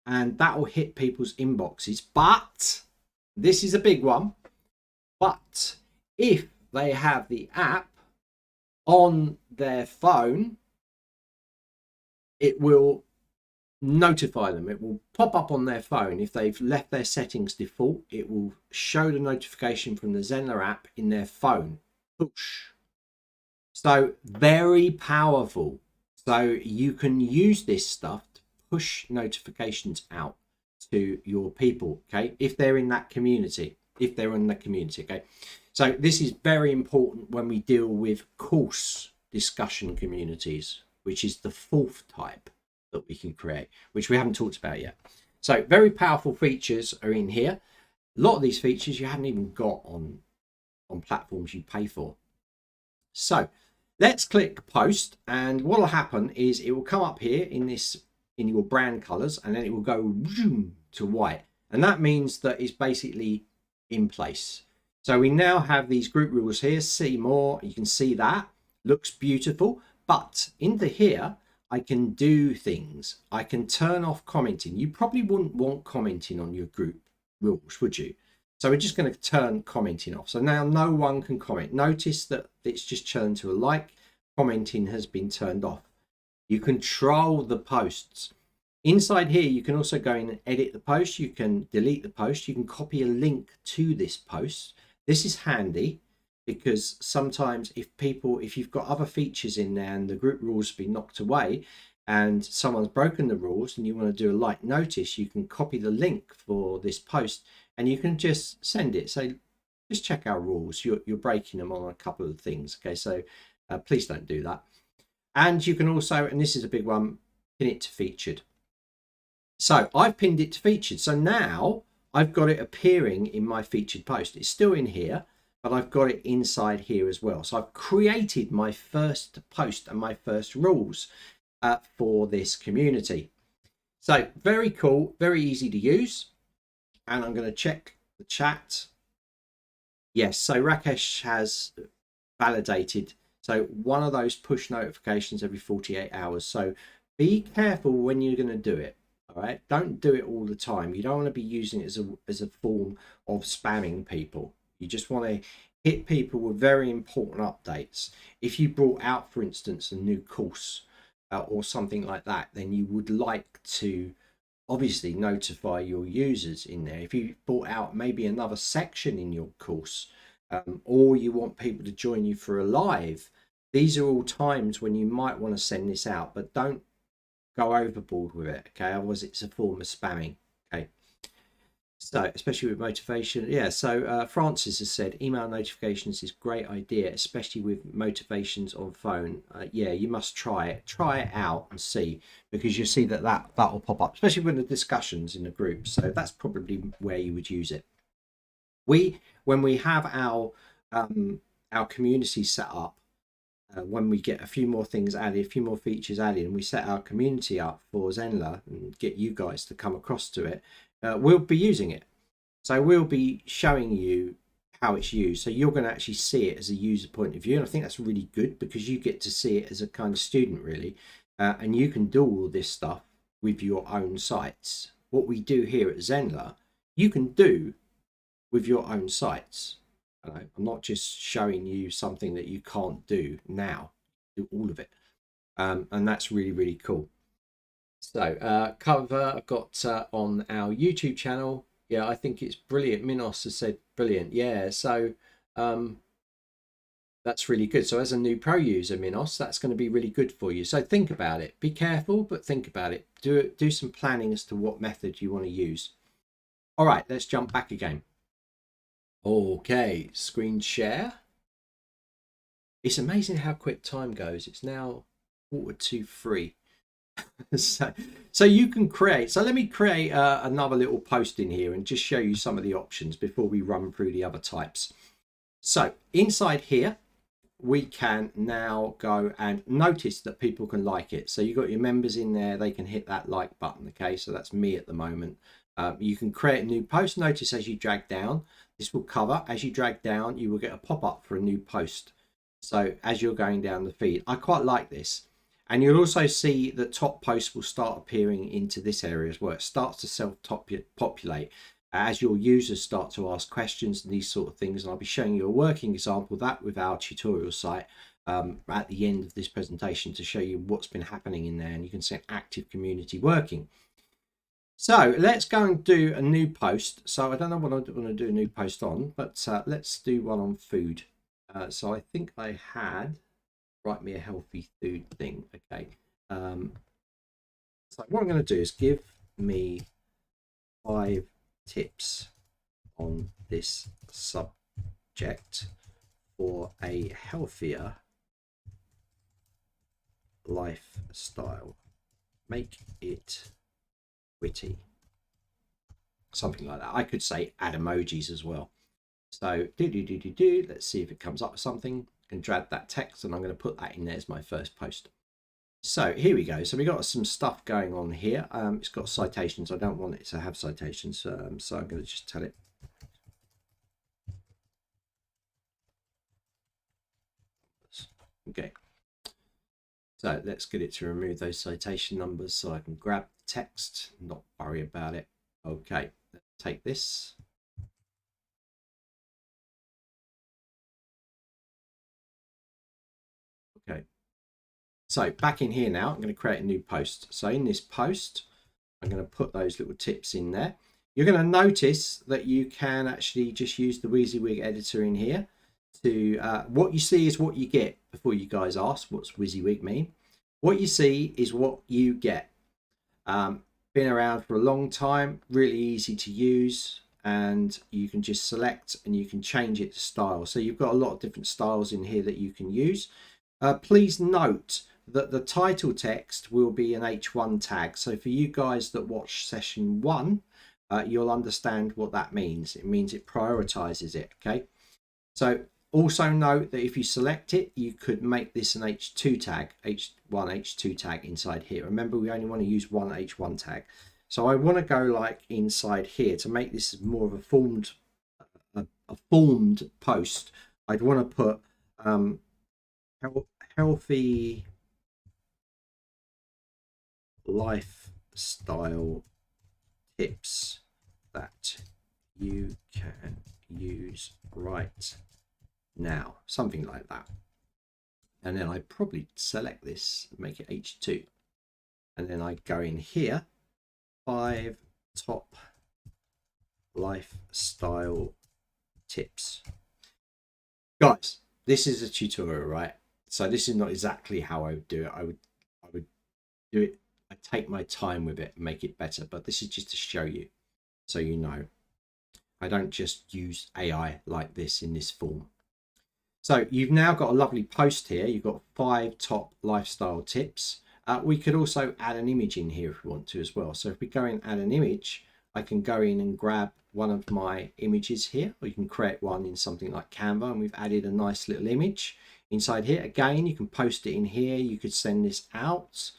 A: and that will hit people's inboxes, but this is a big one. But if they have the app on their phone, it will notify them. It will pop up on their phone. If they've left their settings default, it will show the notification from the Zenler app in their phone. Push. So very powerful. So you can use this stuff to push notifications out to your people, okay, if they're in that community, okay. So this is very important when we deal with course discussion communities, which is the fourth type that we can create, which we haven't talked about yet. So very powerful features are in here. A lot of these features you haven't even got on platforms you pay for. So let's click post, and what will happen is it will come up here in your brand colors, and then it will go to white, and that means that it's basically in place. So we now have these group rules here. See more, you can see that looks beautiful, but into here I can do things. I can turn off commenting. You probably wouldn't want commenting on your group rules, would you? So we're just going to turn commenting off. So now no one can comment. Notice that it's just turned to a like. Commenting has been turned off. You control the posts. Inside here, you can also go in and edit the post. You can delete the post. You can copy a link to this post. This is handy because sometimes if you've got other features in there and the group rules have been knocked away and someone's broken the rules and you want to do a like notice, you can copy the link for this post and you can just send it. Say, just check our rules. You're breaking them on a couple of things. Okay, so please don't do that. And you can also, and this is a big one, pin it to featured. So I've pinned it to featured. So now I've got it appearing in my featured post. It's still in here, but I've got it inside here as well. So I've created my first post and my first rules for this community. So very cool, very easy to use. And I'm going to check the chat. Yes, so Rakesh has validated. So one of those push notifications every 48 hours. So be careful when you're going to do it. All right, don't do it all the time. You don't want to be using it as a form of spamming people. You just want to hit people with very important updates. If you brought out, for instance, a new course or something like that, then you would like to obviously notify your users in there. If you brought out maybe another section in your course, or you want people to join you for a live, these are all times when you might want to send this out, but don't go overboard with it. Okay, otherwise it's a form of spamming. Okay, so especially with motivation. Yeah, so Francis has said email notifications is a great idea, especially with motivations on phone. Yeah, you must try it out and see, because you see that will pop up, especially when the discussions in the group. So that's probably where you would use it. When we have our community set up, when we get a few more things added, a few more features added, and we set our community up for Zenler and get you guys to come across to it, we'll be using it. So we'll be showing you how it's used. So you're going to actually see it as a user point of view. And I think that's really good, because you get to see it as a kind of student, really. And you can do all this stuff with your own sites. What we do here at Zenler, you can do with your own sites. I'm not just showing you something that you can't do now. Do all of it, and that's really, really cool. So cover I've got on our YouTube channel. Yeah, I think it's brilliant. Minos has said brilliant. Yeah, so that's really good. So as a new pro user, Minos, that's going to be really good for you. So think about it. Be careful, but think about it. Do some planning as to what method you want to use. All right, let's jump back again. Okay, screen share. It's amazing how quick time goes. It's now 3:45. so you can create. So let me create another little post in here and just show you some of the options before we run through the other types. So inside here, we can now go and notice that people can like it. So you've got your members in there. They can hit that like button. Okay, so that's me at the moment. You can create a new post. Notice as you drag down, this will cover. As you drag down, you will get a pop-up for a new post. So as you're going down the feed, I quite like this. And you'll also see that top posts will start appearing into this area as well. It starts to self-populate as your users start to ask questions and these sort of things. And I'll be showing you a working example of that with our tutorial site at the end of this presentation to show you what's been happening in there. And you can see an active community working. So let's go and do a new post. So I don't know what I want to do a new post on, but let's do one on food. So I think I had, write me a healthy food thing. Okay. So what I'm going to do is give me 5 tips on this subject for a healthier lifestyle. Make it witty, something like that. I could say add emojis as well. So let's see if it comes up with something. I can drag that text and I'm going to put that in there as my first post. So here we go. So we got some stuff going on here. It's got citations. I don't want it to have citations, so I'm going to just tell it. Okay. So let's get it to remove those citation numbers so I can grab the text, not worry about it. Okay, let's take this. Okay. So back in here now, I'm going to create a new post. So in this post, I'm going to put those little tips in there. You're going to notice that you can actually just use the WYSIWYG editor in here to, what you see is what you get before you guys ask, what's WYSIWYG mean? What you see is what you get. Been around for a long time, really easy to use, and you can just select and you can change it to style. So you've got a lot of different styles in here that you can use. Please note that the title text will be an H1 tag. So for you guys that watch session 1, you'll understand what that means. It means it prioritizes it. Okay. So also note that if you select it, you could make this an H2 tag, H1, H2 tag inside here. Remember, we only want to use one H1 tag. So I want to go like inside here to make this more of a formed post. I'd want to put healthy lifestyle tips that you can use right now, something like that. And then I probably select this, make it H2, and then I go in here, 5 top lifestyle tips. Guys, this is a tutorial, right? So this is not exactly how I would do it. I would do it, I take my time with it and make it better, but this is just to show you, so you know. I don't just use AI like this in this form. So you've now got a lovely post here. You've got 5 top lifestyle tips. We could also add an image in here if we want to as well. So if we go and add an image, I can go in and grab one of my images here, or you can create one in something like Canva, and we've added a nice little image inside here. Again, you can post it in here. You could send this out.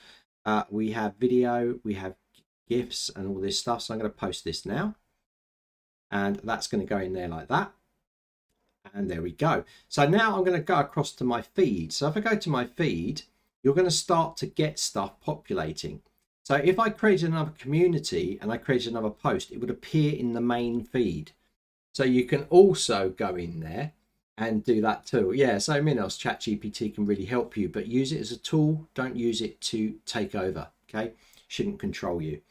A: We have video, we have GIFs and all this stuff. So I'm going to post this now, and that's going to go in there like that. And there we go. So now I'm going to go across to my feed. So if I go to my feed, you're going to start to get stuff populating. So if I created another community and I created another post, it would appear in the main feed. So you can also go in there and do that too. Yeah, so Minos, ChatGPT can really help you, but use it as a tool. Don't use it to take over, okay? Shouldn't control you.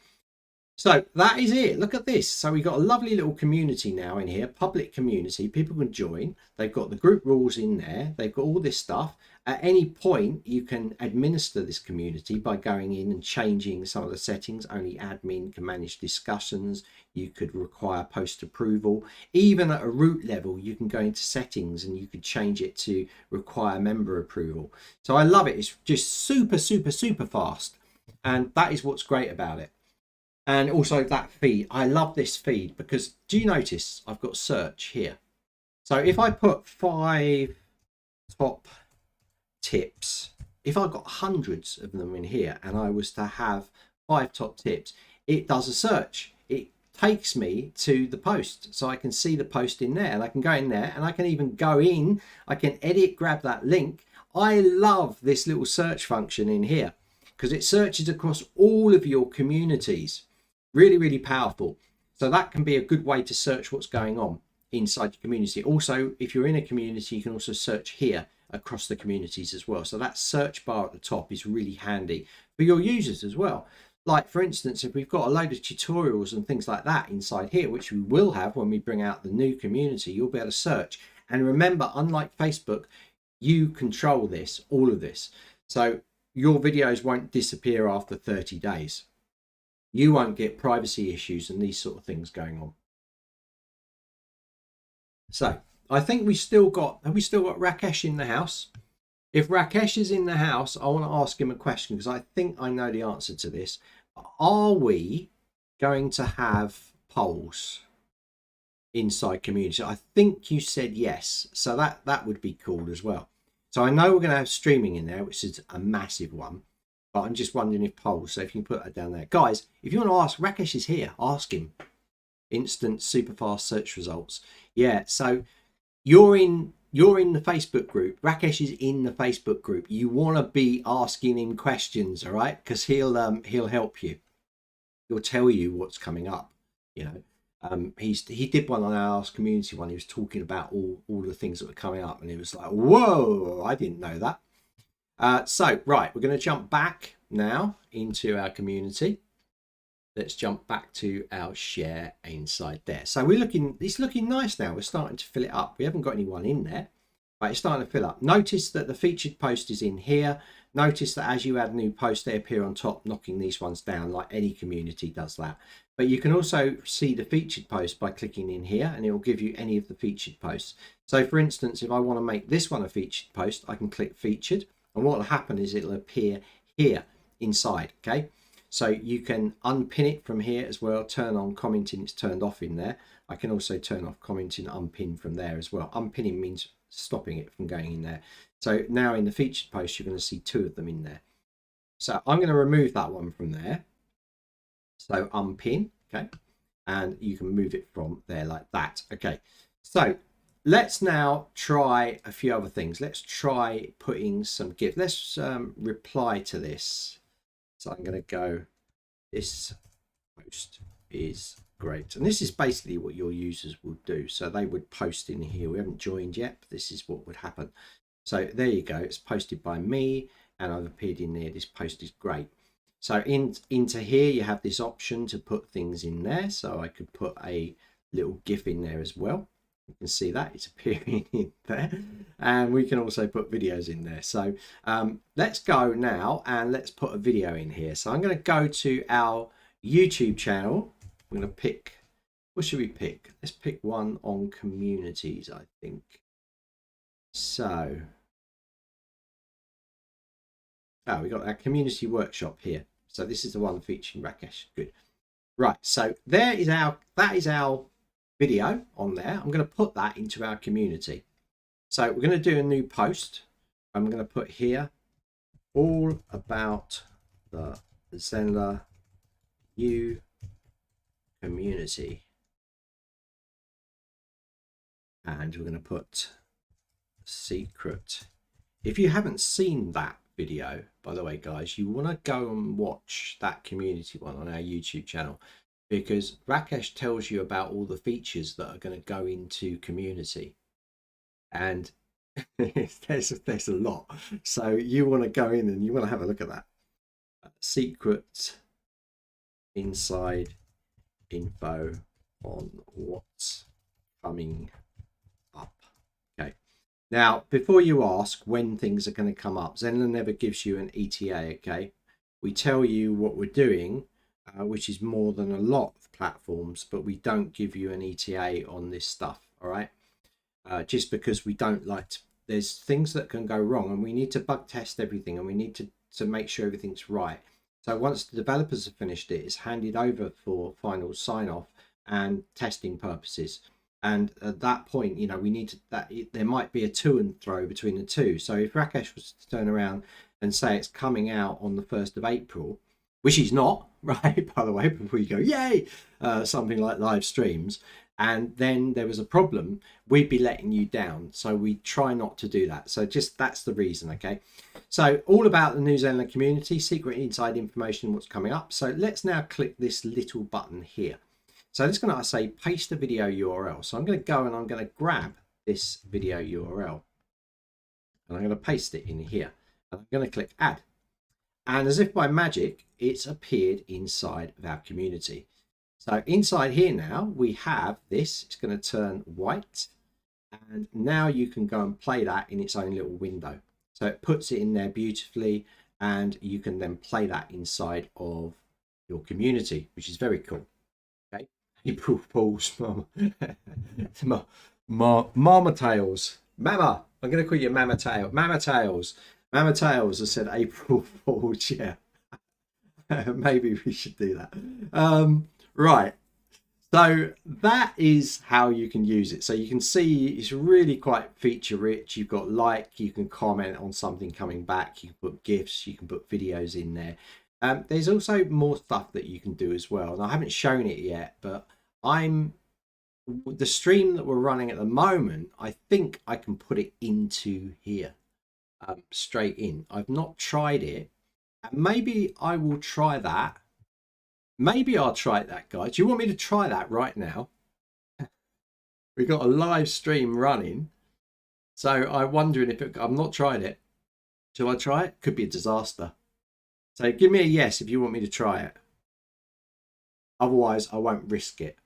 A: So that is it. Look at this. So we've got a lovely little community now in here, public community. People can join. They've got the group rules in there. They've got all this stuff. At any point, you can administer this community by going in and changing some of the settings. Only admin can manage discussions. You could require post approval. Even at a root level, you can go into settings and you could change it to require member approval. So I love it. It's just super, super, super fast. And that is what's great about it. And also that feed, I love this feed because do you notice I've got search here? So if I put 5 top tips, if I've got hundreds of them in here and I was to have 5 top tips, it does a search. It takes me to the post, so I can see the post in there, and I can go in there and I can even go in, I can edit, grab that link. I love this little search function in here because it searches across all of your communities. Really, really powerful. So that can be a good way to search what's going on inside your community. Also, if you're in a community, you can also search here across the communities as well. So that search bar at the top is really handy for your users as well. Like for instance, if we've got a load of tutorials and things like that inside here, which we will have when we bring out the new community, you'll be able to search. And remember, unlike Facebook, you control this, all of this. So your videos won't disappear after 30 days. You won't get privacy issues and these sort of things going on. So I think have we still got Rakesh in the house? If Rakesh is in the house, I want to ask him a question because I think I know the answer to this. Are we going to have polls inside community? I think you said yes. So that would be cool as well. So I know we're going to have streaming in there, which is a massive one. But I'm just wondering if polls, so if you can put that down there. Guys, if you want to ask, Rakesh is here, ask him. Instant super fast search results. Yeah, so you're in the Facebook group. Rakesh is in the Facebook group. You want to be asking him questions, all right? Because he'll help you. He'll tell you what's coming up, you know. He did one on our community one. He was talking about all the things that were coming up, and it was like, whoa, I didn't know that. So, right, we're going to jump back now into our community. Let's jump back to our share inside there. So it's looking nice now. We're starting to fill it up. We haven't got anyone in there, but it's starting to fill up. Notice that the featured post is in here. Notice that as you add new posts, they appear on top, knocking these ones down, like any community does that. But you can also see the featured posts by clicking in here, and it will give you any of the featured posts. So for instance, if I want to make this one a featured post, I can click featured, and what will happen is it'll appear here inside. Okay, so you can unpin it from here as well, turn on commenting, it's turned off in there. I can also turn off commenting, unpin from there as well. Unpinning means stopping it from going in there. So now in the featured post, you're going to see 2 of them in there. So I'm going to remove that one from there. So unpin, okay, and you can move it from there like that. Okay, so let's now try a few other things. Let's try putting some GIF. Let's reply to this. So I'm going to go, this post is great. And this is basically what your users will do. So they would post in here. We haven't joined yet, but this is what would happen. So there you go. It's posted by me and I've appeared in there. This post is great. So into here, you have this option to put things in there. So I could put a little GIF in there as well. You can see that it's appearing in there, and we can also put videos in there. So let's go now and let's put a video in here. So I'm going to go to our YouTube channel. I'm going to pick, what should we pick? Let's pick one on communities, I think. So, oh, we got our community workshop here. So this is the one featuring Rakesh. Good. Right. So that is our video on there. I'm going to put that into our community. So we're going to do a new post. I'm going to put here all about the Zenler U community. And we're going to put secret. If you haven't seen that video, by the way, guys, you want to go and watch that community one on our YouTube channel, because Rakesh tells you about all the features that are going to go into community, and there's a lot. So you want to go in and you want to have a look at that. Secret inside info on what's coming up. Okay. Now, before you ask when things are going to come up, Zenler never gives you an ETA. Okay. We tell you what we're doing, which is more than a lot of platforms, but we don't give you an ETA on this stuff. All right. Just because we don't like to, there's things that can go wrong, and we need to bug test everything, and we need to make sure everything's right. So once the developers have finished it, it's handed over for final sign off and testing purposes. And at that point, you know, we need to, there might be a to and fro between the two. So if Rakesh was to turn around and say it's coming out on the 1st of April, which he's not, right, by the way, before you go, yay, something like live streams, and then there was a problem, we'd be letting you down. So we try not to do that. So just that's the reason, okay? So all about the new Zenler community, secret inside information, what's coming up. So let's now click this little button here. So it's going to say paste a video URL. So I'm going to go and I'm going to grab this video URL and I'm going to paste it in here. And I'm going to click add. And as if by magic, it's appeared inside of our community. So inside here now, we have this. It's going to turn white. And now you can go and play that in its own little window. So it puts it in there beautifully, and you can then play that inside of your community, which is very cool. Okay. April Fool's Mama Tails. Mama. I'm going to call you Mama Tails. Mama Tails. Mama Tails has said April Fool's. Yeah. Maybe we should do that. Right. So that is how you can use it. So you can see it's really quite feature rich. You've got like, you can comment on something coming back. You can put GIFs, you can put videos in there. There's also more stuff that you can do as well. And I haven't shown it yet, but the stream that we're running at the moment, I think I can put it into here, straight in. I've not tried it. And maybe I will try that. Maybe I'll try that, guys. Do you want me to try that right now? We've got a live stream running. So I'm wondering if I've not tried it. Shall I try it? Could be a disaster. So give me a yes if you want me to try it. Otherwise, I won't risk it.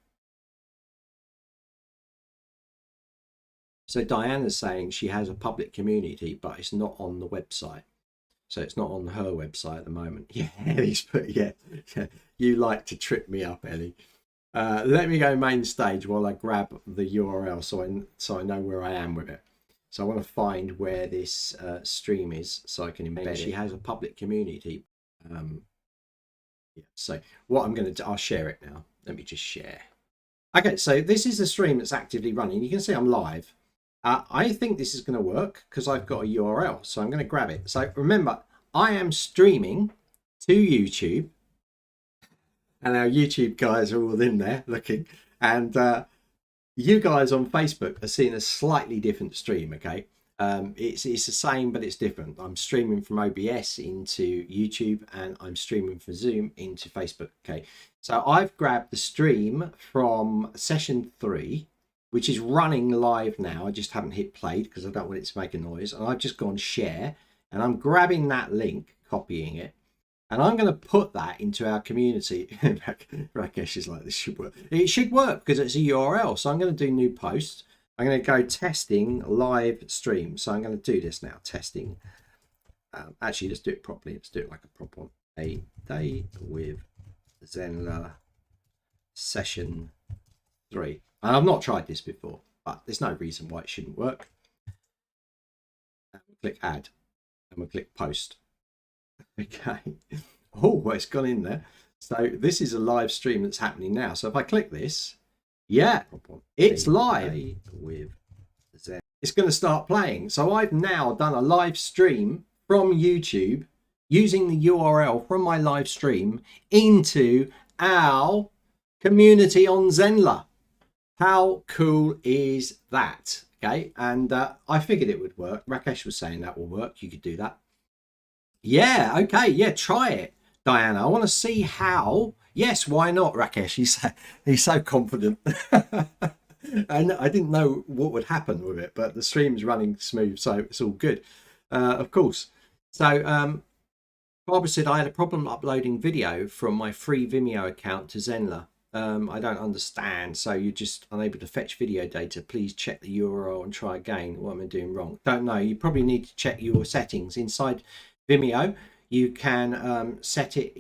A: So Diana's saying she has a public community, but it's not on the website. So it's not on her website at the moment. Yeah, Ellie's put, yeah. You like to trip me up, Ellie. Let me go main stage while I grab the URL so I know where I am with it. So I want to find where this stream is so I can embed it. She has a public community. Yeah, so what I'm going to do, I'll share it now. Let me just share. Okay, so this is the stream that's actively running. You can see I'm live. I think this is going to work because I've got a URL. So I'm going to grab it. So remember, I am streaming to YouTube. And our YouTube guys are all in there looking. And you guys on Facebook are seeing a slightly different stream, okay? It's the same, but it's different. I'm streaming from OBS into YouTube, and I'm streaming from Zoom into Facebook, okay? So I've grabbed the stream from session 3, which is running live now. I just haven't hit play because I don't want it to make a noise. And I've just gone share, and I'm grabbing that link, copying it. And I'm going to put that into our community. Rakesh is like, this should work. It should work because it's a URL. So I'm going to do new post. I'm going to go testing live stream. So I'm going to do this now, testing. Actually, let's do it properly. Let's do it like a proper one. A day with Zenler session 3. And I've not tried this before, but there's no reason why it shouldn't work. And we'll click add and we'll click post. Okay. Oh, it's gone in there. So this is a live stream that's happening now. So if I click this, yeah, it's live. It's going to start playing. So I've now done a live stream from YouTube using the URL from my live stream into our community on Zenler. How cool is that? Okay. And I figured it would work. Rakesh was saying that will work. You could do that. Yeah, okay, yeah, try it, Diana. I want to see how. Yes, why not, Rakesh? He's so confident. And I didn't know what would happen with it, but the stream's running smooth, so it's all good, of course. So Barbara said, I had a problem uploading video from my free Vimeo account to Zenler. I don't understand. So you're just unable to fetch video data. Please check the URL and try again. What am I doing wrong? Don't know. You probably need to check your settings inside Vimeo. You can set it.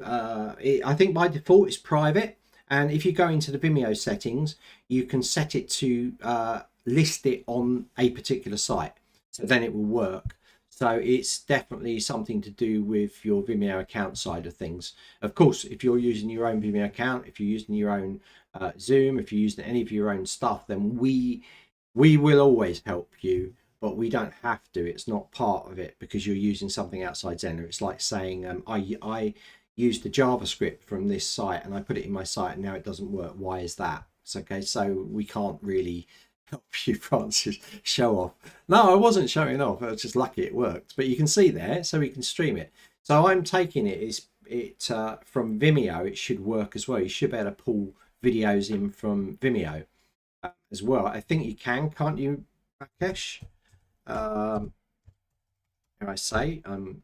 A: I think by default it's private, and if you go into the Vimeo settings, you can set it to list it on a particular site, so then it will work. So it's definitely something to do with your Vimeo account side of things. Of course, if you're using your own Vimeo account, if you're using your own Zoom, if you're using any of your own stuff, then we will always help you. But we don't have to. It's not part of it because you're using something outside Zenler. It's like saying I used the JavaScript from this site and I put it in my site and now it doesn't work. Why is that? It's okay. So we can't really help you, Francis. Show off. No, I wasn't showing off. I was just lucky it worked. But you can see there, so we can stream it. So I'm taking it from Vimeo. It should work as well. You should be able to pull videos in from Vimeo as well. I think you can, can't you, Rakesh? Here I say I'm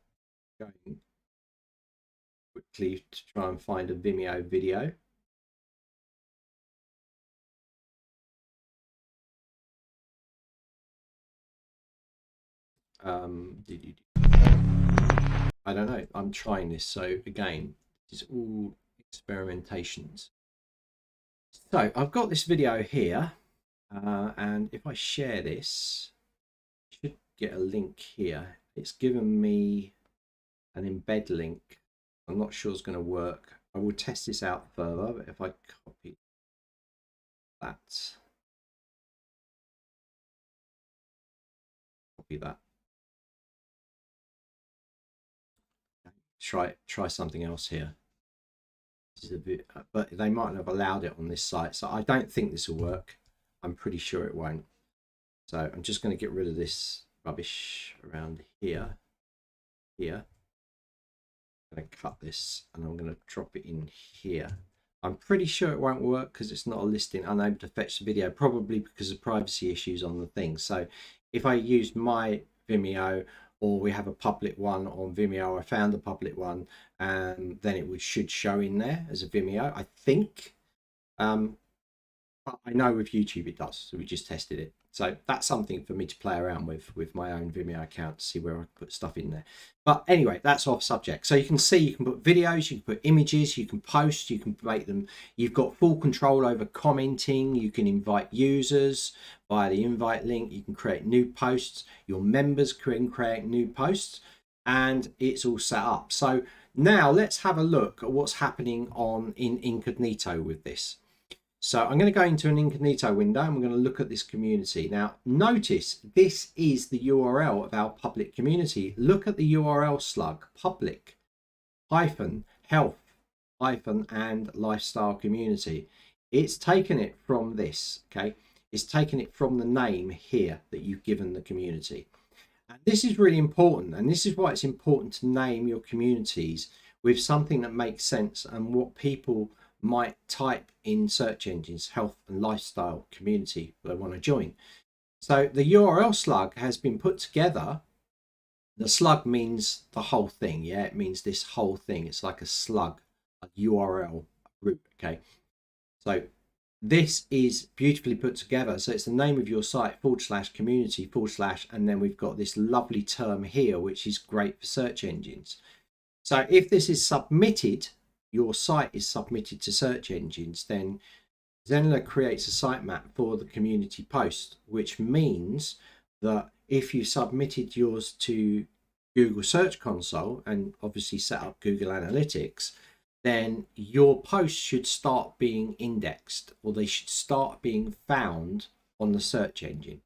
A: going quickly to try and find a Vimeo video. I don't know. I'm trying this. So again, this is all experimentations. So I've got this video here, and if I share this, get a link here. It's given me an embed link. I'm not sure it's going to work. I will test this out further, but if I copy that, try something else here. This is a bit, but they might have allowed it on this site, so I don't think this will work. I'm pretty sure it won't. So I'm just going to get rid of this rubbish around here. I'm going to cut this and I'm going to drop it in here. I'm pretty sure it won't work because it's not a listing, unable to fetch the video, probably because of privacy issues on the thing. So if I use my Vimeo, or we have a public one on Vimeo, I found a public one, and then it should show in there as a Vimeo, I think. But I know with YouTube it does, so we just tested it. So that's something for me to play around with my own Vimeo account to see where I put stuff in there. But anyway, that's off subject. So you can see you can put videos, you can put images, you can post, you can make them. You've got full control over commenting. You can invite users via the invite link. You can create new posts. Your members can create new posts, and it's all set up. So now let's have a look at what's happening in incognito with this. So I'm going to go into an incognito window and we're going to look at this community. Now notice this is the URL of our public community. Look at the URL slug, public health and lifestyle community. It's taken it from this, okay? It's taken it from the name here that you've given the community. And this is really important, and this is why it's important to name your communities with something that makes sense and what people might type in search engines, health and lifestyle community they want to join. So the URL slug has been put together. The slug means the whole thing. Yeah, it means this whole thing. It's like a slug, a URL root. Okay, so this is beautifully put together. So it's the name of your site /community / and then we've got this lovely term here, which is great for search engines. So if this is submitted, your site is submitted to search engines, then Zenler creates a sitemap for the community post, which means that if you submitted yours to Google Search Console and obviously set up Google Analytics, then your posts should start being indexed, or they should start being found on the search engine.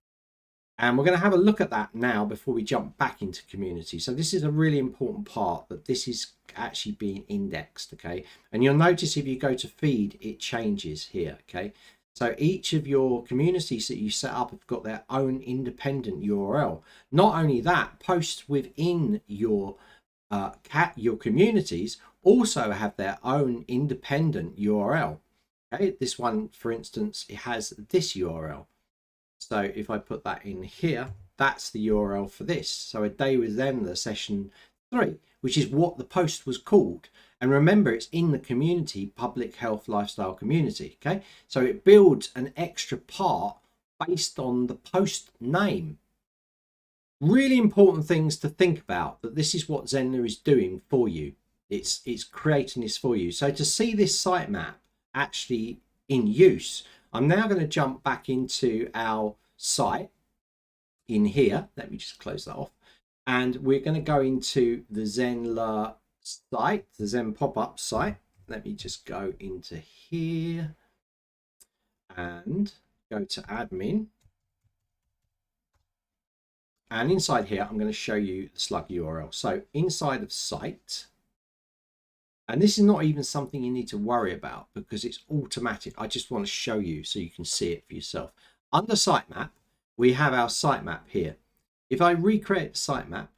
A: And we're going to have a look at that now before we jump back into community. So this is a really important part, that this is actually being indexed, okay? And you'll notice if you go to feed, it changes here, okay? So each of your communities that you set up have got their own independent URL. Not only that, posts within your communities also have their own independent URL. Okay, this one, for instance, it has this URL. So if I put that in here, that's the URL for this. So a day with Zenler session 3, which is what the post was called. And remember, it's in the community, public health lifestyle community. Okay, so it builds an extra part based on the post name. Really important things to think about, that this is what Zenler is doing for you. It's creating this for you. So to see this sitemap actually in use, I'm now going to jump back into our site in here. Let me just close that off. And we're going to go into the Zenler site, the Zen pop-up site. Let me just go into here and go to admin. And inside here, I'm going to show you the slug URL. So inside of site, and this is not even something you need to worry about because it's automatic. I just want to show you so you can see it for yourself. Under sitemap, we have our sitemap here. If I recreate the sitemap,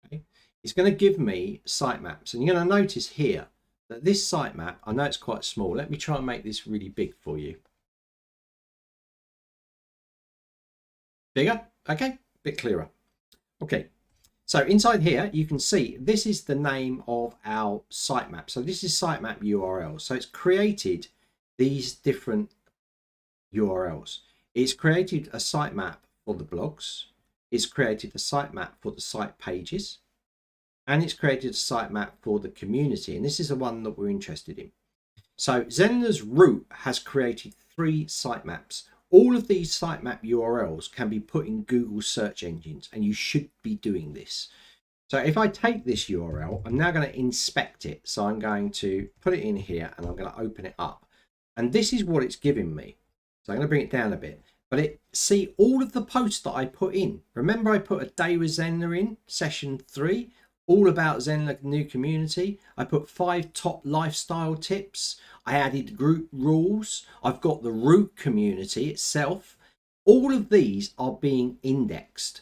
A: okay, it's going to give me sitemaps. And you're going to notice here that this sitemap, I know it's quite small. Let me try and make this really big for you. Bigger? Okay, bit clearer. Okay. So inside here, you can see this is the name of our sitemap. So this is sitemap URL. So it's created these different URLs. It's created a sitemap for the blogs. It's created a sitemap for the site pages. And it's created a sitemap for the community. And this is the one that we're interested in. So Zenler's root has created 3 sitemaps. All of these sitemap URLs can be put in Google search engines, and you should be doing this. So if I take this URL, I'm now going to inspect it. So I'm going to put it in here and I'm going to open it up. And this is what it's giving me. So I'm going to bring it down a bit. But see all of the posts that I put in. Remember I put a day with Zenler in session 3, all about Zenler new community. I put 5 top lifestyle tips. I added group rules. I've got the root community itself. All of these are being indexed.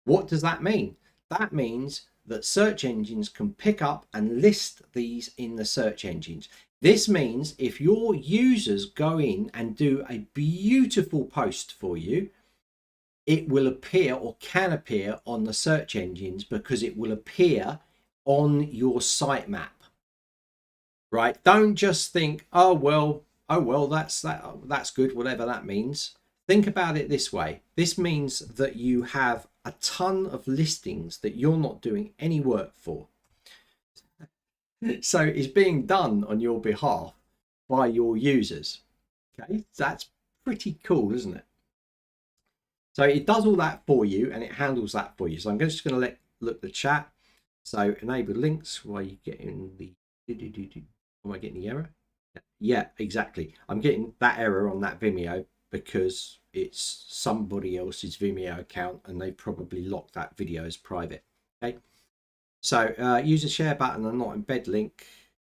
A: What does that mean? That means that search engines can pick up and list these in the search engines. This means if your users go in and do a beautiful post for you, it will appear or can appear on the search engines because it will appear on your sitemap. Right? Don't just think, oh well, that's good, whatever that means. Think about it this way. This means that you have a ton of listings that you're not doing any work for. So it's being done on your behalf by your users. Okay, that's pretty cool, isn't it? So it does all that for you and it handles that for you. So I'm just going to look the chat. So enable links while you get in the. Am I getting the error? Yeah, exactly. I'm getting that error on that Vimeo because it's somebody else's Vimeo account and they probably locked that video as private. Okay. So use a share button and not embed link,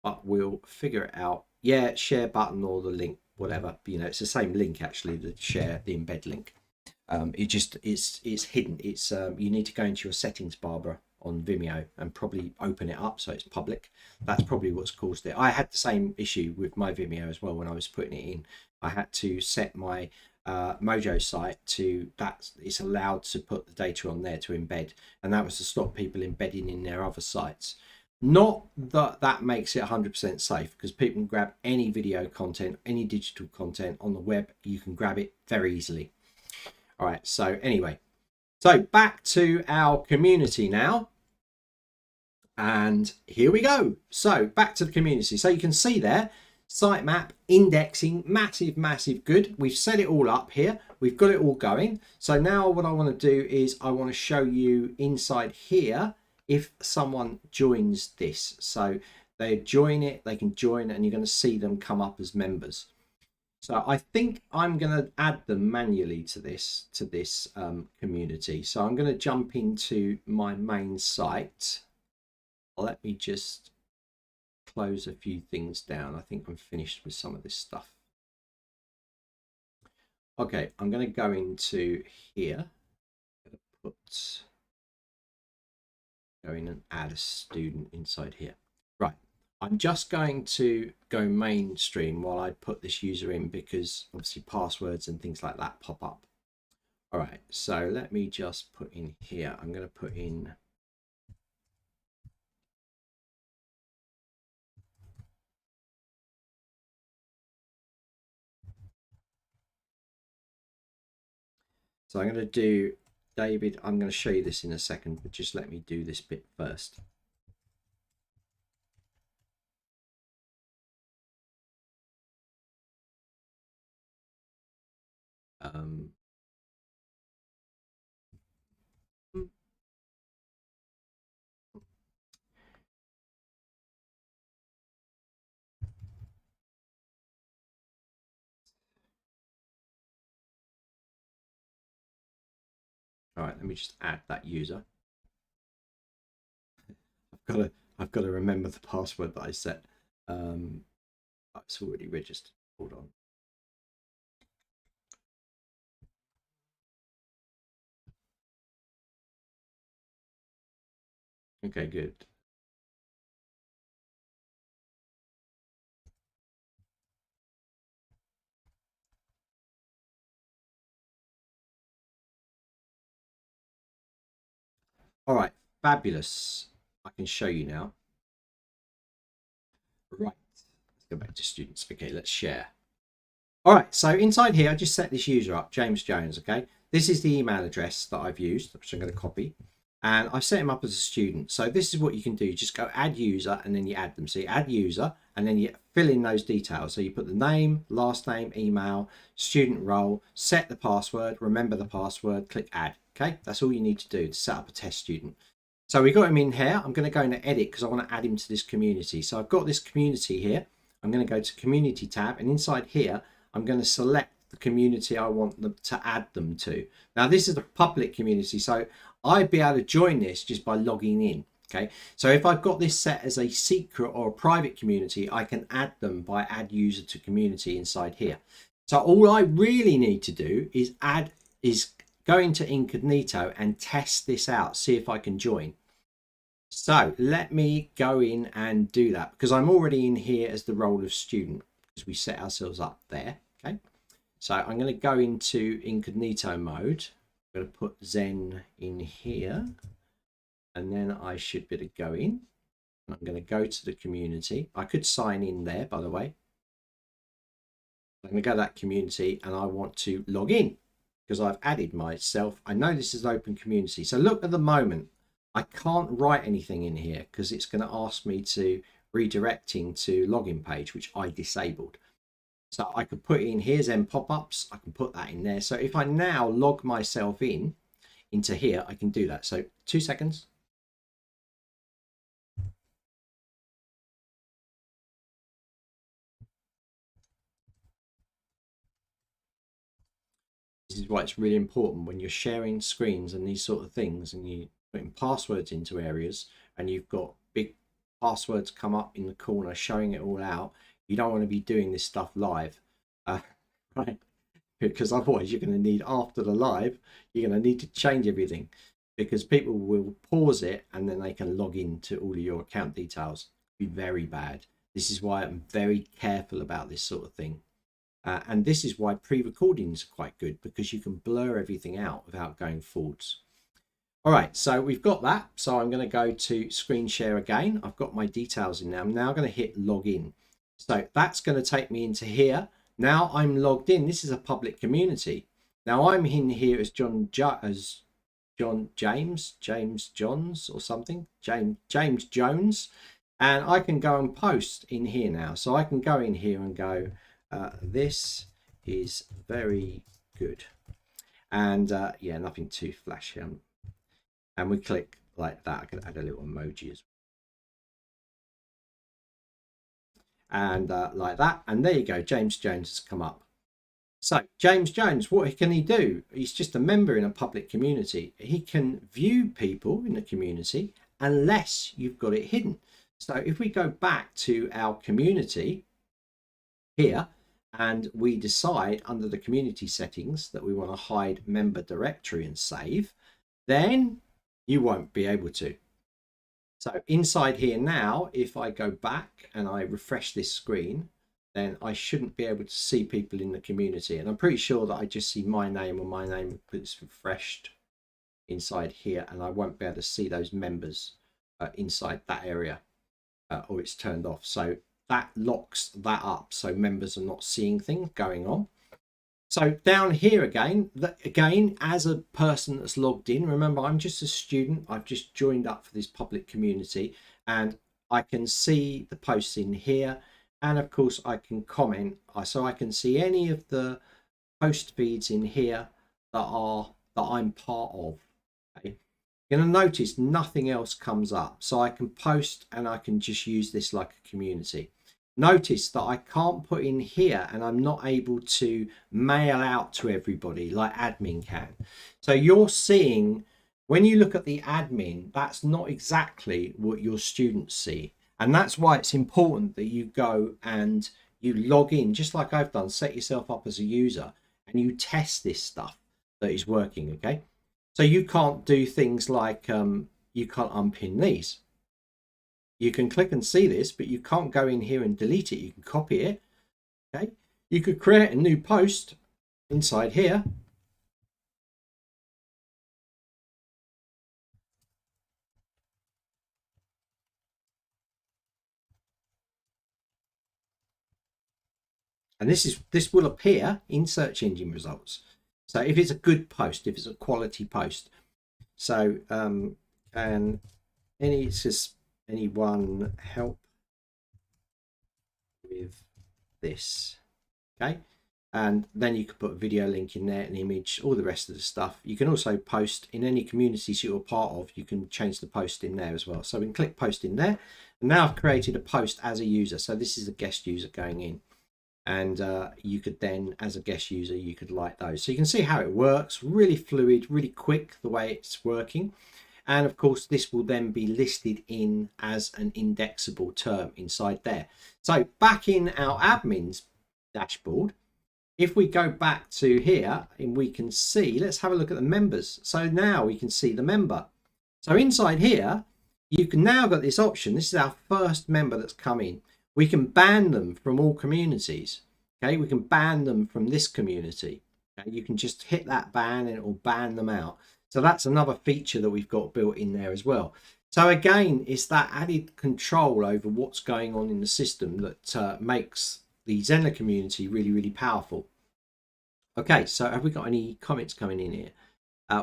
A: but we'll figure it out. Yeah, share button or the link, whatever. You know, it's the same link actually. The share, the embed link. It's hidden. It's you need to go into your settings, Barbara, on Vimeo and probably open it up so it's public. That's probably what's caused it. I had the same issue with my Vimeo as well when I was putting it in. I had to set my Mojo site to that it's allowed to put the data on there to embed, and that was to stop people embedding in their other sites. Not that that makes it 100% safe, because people can grab any video content, any digital content on the web. You can grab it very easily. All right, so anyway, so back to our community now. And here we go. So back to the community. So you can see there, sitemap, indexing, massive good. We've set it all up here. We've got it all going. So now what I want to do is I want to show you inside here if someone joins this. So they join it, they can join, and you're going to see them come up as members. So I think I'm going to add them manually to this community. So I'm going to jump into my main site. Let me just close a few things down. I think I'm finished with some of this stuff. Okay, I'm going to go into here. Go in and add a student inside here. Right. I'm just going to go mainstream while I put this user in, because obviously passwords and things like that pop up. All right, so let me just put in here. I'm going to put in so I'm going to do David. I'm going to show you this in a second, but just let me do this bit first. All right, let me just add that user. I've got to remember the password that I set. It's already registered. Hold on. Okay, good. All right, fabulous. I can show you now. Right, let's go back to students. Okay, let's share. All right, so inside here, I just set this user up, James Jones, okay? This is the email address that I've used, which I'm going to copy. And I've set him up as a student. So this is what you can do. You just go add user and then you add them. So you add user and then you fill in those details. So you put the name, last name, email, student role, set the password, remember the password, click add. Okay, that's all you need to do to set up a test student. So we got him in here. I'm going to go into edit because I want to add him to this community. So I've got this community here. I'm going to go to community tab, and inside here, I'm going to select the community I want them to add them to. Now this is a public community, so I'd be able to join this just by logging in. Okay, so if I've got this set as a secret or a private community, I can add them by add user to community inside here. So all I really need to do is go into incognito and test this out, see if I can join. So let me go in and do that, because I'm already in here as the role of student, because we set ourselves up there. Okay, so I'm going to go into incognito mode. I'm going to put Zen in here, and then I should be able to go in. I'm going to go to the community. I could sign in there, by the way. I'm going to go to that community and I want to log in. because I've added myself. I know this is an open community. So look, at the moment, I can't write anything in here because it's going to ask me to redirecting to login page, which I disabled. So I could put in here's M pop-ups. I can put that in there. So if I now log myself into here, I can do that. So 2 seconds. This is why it's really important when you're sharing screens and these sort of things, and you putting passwords into areas, and you've got big passwords come up in the corner showing it all out. You don't want to be doing this stuff live, right? Because otherwise you're going to need, after the live, you're going to need to change everything, because people will pause it and then they can log into all of your account details. It'd be very bad. This is why I'm very careful about this sort of thing. And this is why pre-recordings are quite good, because you can blur everything out without going forwards. All right, so we've got that. So I'm going to go to screen share again. I've got my details in now. I'm now going to hit login. So that's going to take me into here. Now I'm logged in. This is a public community. Now I'm in here as James Johns or something, James Jones, and I can go and post in here now. So I can go in here and go, this is very good, and yeah, nothing too flashy, and we click like that. I can add a little emoji as well, and like that, and there you go. James Jones has come up. So James Jones, what can he do? He's just a member in a public community. He can view people in the community unless you've got it hidden. So if we go back to our community here, and we decide under the community settings that we want to hide member directory and save, then you won't be able to. So inside here now, if I go back and I refresh this screen, then I shouldn't be able to see people in the community. And I'm pretty sure that I just see my name, or my name is refreshed inside here, and I won't be able to see those members inside that area, or it's turned off. So that locks that up, so members are not seeing things going on. So down here again, as a person that's logged in, remember I'm just a student, I've just joined up for this public community, and I can see the posts in here, and of course I can comment, so I can see any of the post feeds in here that I'm part of. Okay. You're going to notice nothing else comes up, so I can post and I can just use this like a community. Notice that I can't put in here, and I'm not able to mail out to everybody like admin can. So you're seeing, when you look at the admin, that's not exactly what your students see. And that's why it's important that you go and you log in, just like I've done, set yourself up as a user, and you test this stuff that is working, okay? So you can't do things like, you can't unpin these. You can click and see this, but you can't go in here and delete it. You can copy it, okay? You could create a new post inside here. And this will appear in search engine results. So if it's a good post, if it's a quality post. So can anyone help with this? Okay, and then you can put a video link in there, an image, all the rest of the stuff. You can also post in any communities you're part of. You can change the post in there as well. So we can click post in there, and now I've created a post as a user. So this is a guest user going in, and you could then, as a guest user, you could like those. So you can see how it works, really fluid, really quick the way it's working. And of course, this will then be listed in as an indexable term inside there. So back in our admin's dashboard, if we go back to here and we can see, let's have a look at the members. So now we can see the member. So inside here, you can now got this option. This is our first member that's come in. We can ban them from all communities. Okay, we can ban them from this community. Okay? You can just hit that ban and it will ban them out. So that's another feature that we've got built in there as well. So again, it's that added control over what's going on in the system that makes the Zenler community really, really powerful. Okay, so have we got any comments coming in here?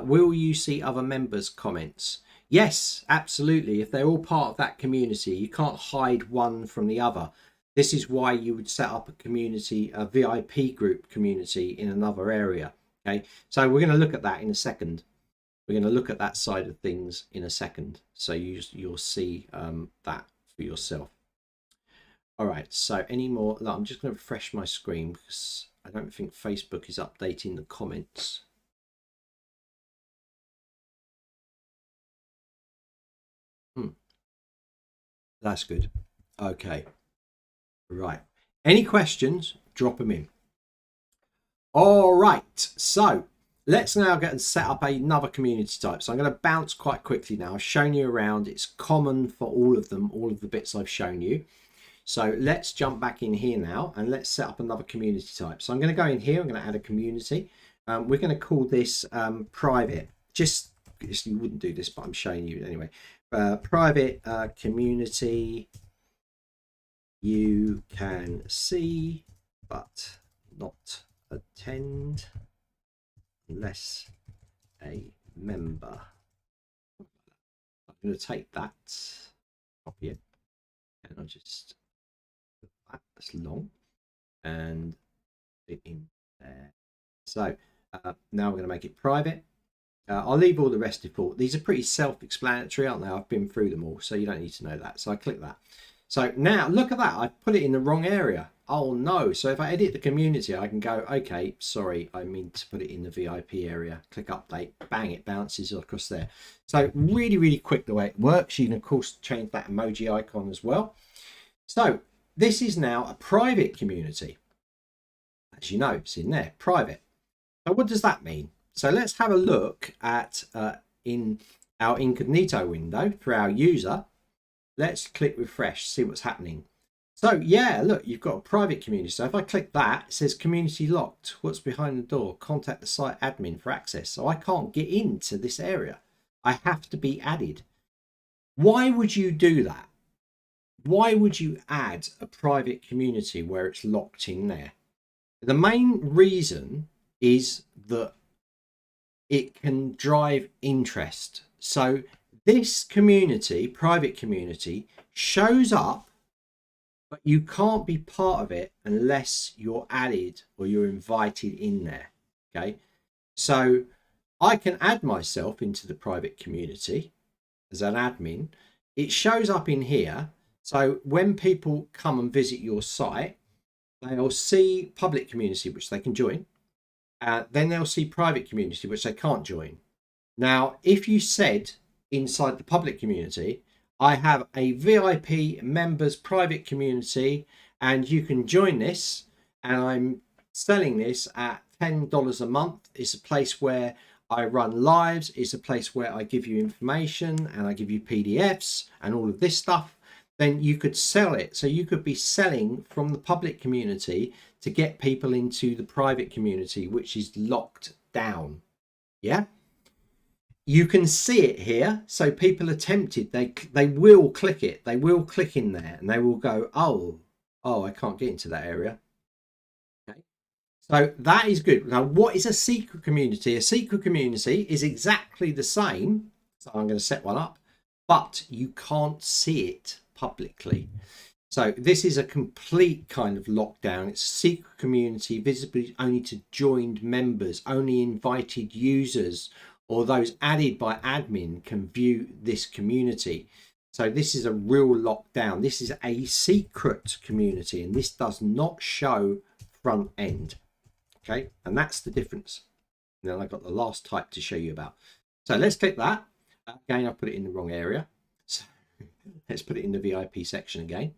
A: Will you see other members' comments? Yes, absolutely. If they're all part of that community, you can't hide one from the other. This is why you would set up a community, a VIP group community in another area. Okay, so we're going to look at that in a second. We're going to look at that side of things in a second. So you'll see that for yourself. All right, so any more? No, I'm just going to refresh my screen because I don't think Facebook is updating the comments. That's good. Okay. Right. Any questions? Drop them in. All right. So let's now get and set up another community type. So I'm going to bounce quite quickly now. I've shown you around. It's common for all of them, all of the bits I've shown you. So let's jump back in here now and let's set up another community type. So I'm going to go in here. I'm going to add a community. We're going to call this private. Just you wouldn't do this, but I'm showing you anyway. Private community you can see but not attend unless a member. I'm going to take that, copy it, and I'll just put that's long and it in there. So now we're going to make it private. I'll leave all the rest default. These are pretty self-explanatory, aren't they? I've been through them all, so you don't need to know that. So I click that. So now look at that. I put it in the wrong area. Oh no. So if I edit the community, I can go, okay, sorry, I mean to put it in the VIP area. Click update, bang, it bounces across there. So really, really quick the way it works. You can, of course, change that emoji icon as well. So this is now a private community. As you know, it's in there, private. So what does that mean? So let's have a look at in our incognito window for our user. Let's click refresh, see what's happening. So yeah, look, you've got a private community. So if I click that, it says community locked. What's behind the door? Contact the site admin for access. So I can't get into this area. I have to be added. Why would you do that? Why would you add a private community where it's locked in there? The main reason is that it can drive interest. So this community, private community, shows up, but you can't be part of it unless you're added or you're invited in there. Okay, so I can add myself into the private community as an admin. It shows up in here. So when people come and visit your site, they'll see public community, which they can join. Then they'll see private community, which they can't join. Now, if you said inside the public community, I have a VIP members private community and you can join this, and I'm selling this at $10 a month. It's a place where I run lives. It's a place where I give you information and I give you PDFs and all of this stuff. Then you could sell it. So you could be selling from the public community to get people into the private community, which is locked down. Yeah. You can see it here. So people are tempted. They will click it. They will click in there and they will go, oh, I can't get into that area. Okay. So that is good. Now, what is a secret community? A secret community is exactly the same. So I'm going to set one up, but you can't see it publicly. So this is a complete kind of lockdown. It's a secret community, visible only to joined members, only invited users or those added by admin can view this community. So this is a real lockdown. This is a secret community and this does not show front end. Okay, and that's the difference. And then I've got the last type to show you about. So let's click that. Again, I put it in the wrong area. So let's put it in the VIP section again.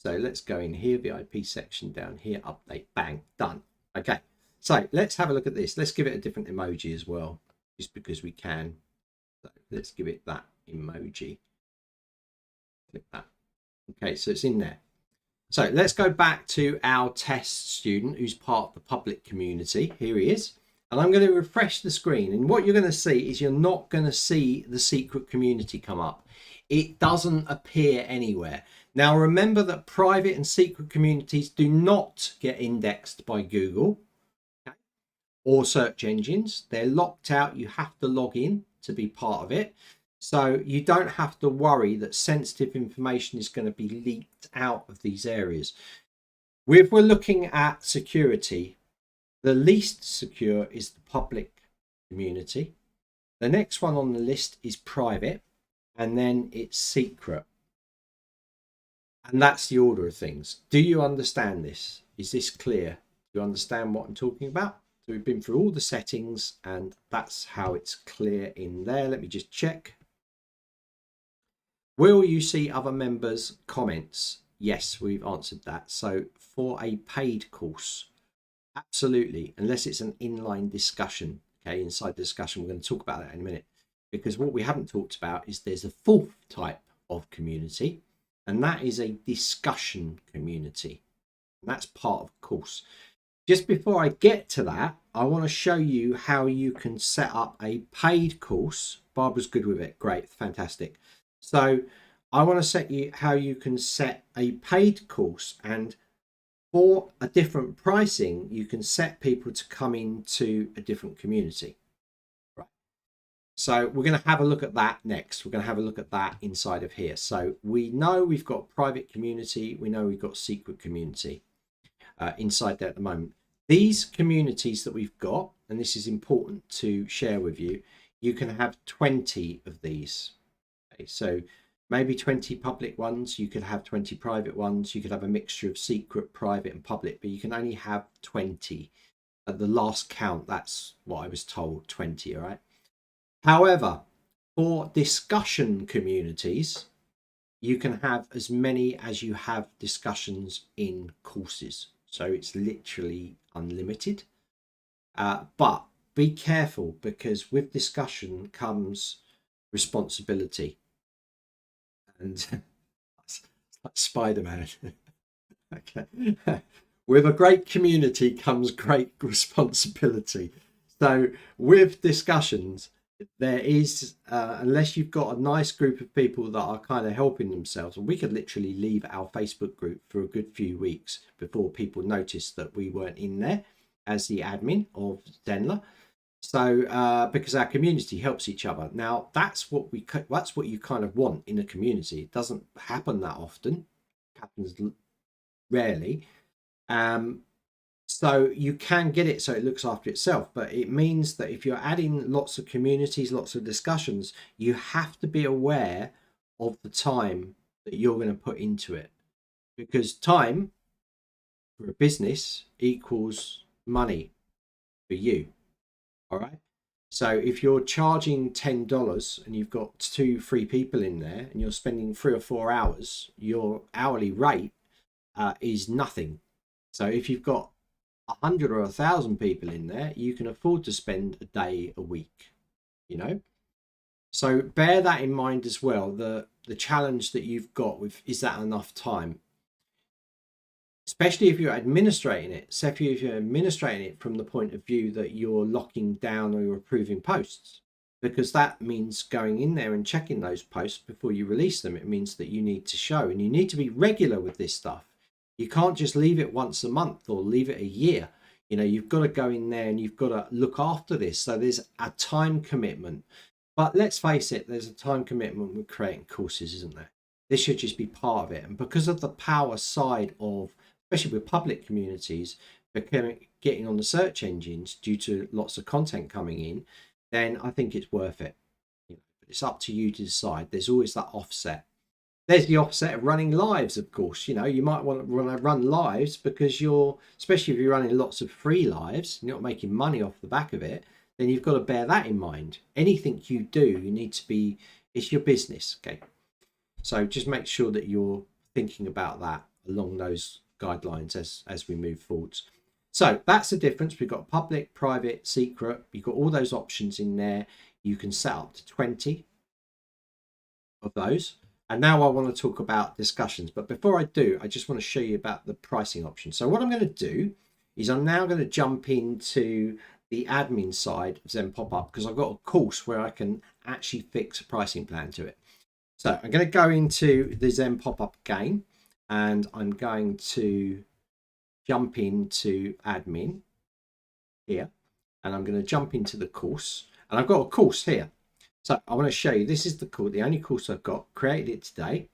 A: So let's go in here, VIP section down here, update, bang, done. Okay, so let's have a look at this. Let's give it a different emoji as well, just because we can. So let's give it that emoji. Click that. Okay, so it's in there. So let's go back to our test student who's part of the public community. Here he is. And I'm going to refresh the screen. And what you're going to see is you're not going to see the secret community come up. It doesn't appear anywhere. Now, remember that private and secret communities do not get indexed by Google. Okay? or search engines. They're locked out. You have to log in to be part of it. So you don't have to worry that sensitive information is going to be leaked out of these areas. If we're looking at security, the least secure is the public community. The next one on the list is private, and then it's secret. And that's the order of things. Do you understand this? Is this clear? Do you understand what I'm talking about? So we've been through all the settings, and that's how it's clear in there. Let me just check. Will you see other members' comments? Yes, we've answered that. So for a paid course, absolutely, unless it's an inline discussion. Okay, inside the discussion, we're going to talk about that in a minute, because what we haven't talked about is there's a fourth type of community, and that is a discussion community. And that's part of the course. Just before I get to that, I want to show you how you can set up a paid course. Barbara's good with it. Great, fantastic. So I want to set you how you can set a paid course, and for a different pricing, you can set people to come into a different community. Right. So we're going to have a look at that next. We're going to have a look at that inside of here. So we know we've got private community. We know we've got secret community inside there at the moment. These communities that we've got, and this is important to share with you, you can have 20 of these. Okay, so maybe 20 public ones, you could have 20 private ones, you could have a mixture of secret, private and public, but you can only have 20. At the last count, that's what I was told, 20, all right? However, for discussion communities, you can have as many as you have discussions in courses. So it's literally unlimited. But be careful, because with discussion comes responsibility. And it's like Spider-Man. Okay. With a great community comes great responsibility. So with discussions, there is, unless you've got a nice group of people that are kind of helping themselves, and we could literally leave our Facebook group for a good few weeks before people noticed that we weren't in there as the admin of Zenler. So because our community helps each other. Now that's what you kind of want in a community. It doesn't happen that often. It happens rarely. So you can get it so it looks after itself, but it means that if you're adding lots of communities, lots of discussions, you have to be aware of the time that you're going to put into it, because time for a business equals money for you. All right. So if you're charging $10 and you've got 2-3 people in there and you're spending 3 or 4 hours, your hourly rate is nothing. So if you've got 100 or 1,000 people in there, you can afford to spend a day a week, you know. So bear that in mind as well. The challenge that you've got with, is that enough time? Especially if you're administrating it. So if you're administrating it from the point of view that you're locking down or you're approving posts, because that means going in there and checking those posts before you release them. It means that you need to show, and you need to be regular with this stuff. You can't just leave it once a month or leave it a year. You know, you've got to go in there and you've got to look after this. So there's a time commitment. But let's face it, there's a time commitment with creating courses, isn't there? This should just be part of it. And because of the power side of, especially with public communities, getting on the search engines due to lots of content coming in, then I think it's worth it. You know, it's up to you to decide. There's always that offset. There's the offset of running lives, of course. You know, you might want to run lives because especially if you're running lots of free lives, you're not making money off the back of it, then you've got to bear that in mind. Anything you do, you need to be, it's your business, okay? So just make sure that you're thinking about that along those guidelines as we move forwards. So that's the difference. We've got public, private, secret. You've got all those options in there. You can set up to 20 of those. And now I want to talk about discussions. But before I do, I just want to show you about the pricing option. So what I'm going to do is I'm now going to jump into the admin side of Zen Pop-Up, because I've got a course where I can actually fix a pricing plan to it. So I'm going to go into the Zen Pop-Up again, and I'm going to jump into admin here. and I'm going to jump into the course, and I've got a course here. So I want to show you, this is the course, the only course I've got, created it today.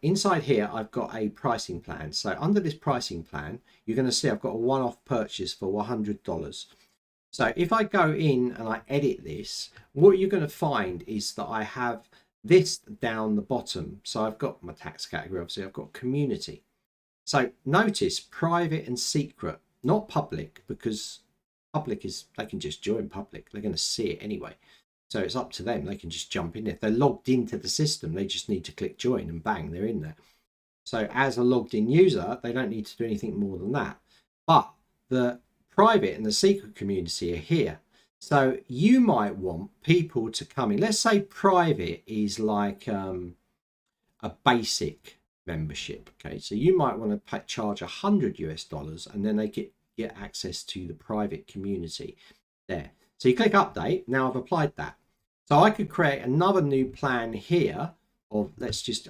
A: Inside here, I've got a pricing plan. So under this pricing plan, you're going to see I've got a one-off purchase for $100. So if I go in and I edit this, what you're going to find is that I have this down the bottom. So I've got my tax category, obviously I've got community. So notice private and secret, not public, because public is, they can just join public. They're going to see it anyway. So it's up to them. They can just jump in. If they're logged into the system, they just need to click join and bang, they're in there. So as a logged in user, they don't need to do anything more than that. But the private and the secret community are here. So you might want people to come in. Let's say private is like a basic membership. Okay, so you might want to charge $100 and then they get access to the private community there. So you click update. Now I've applied that. So I could create another new plan here of,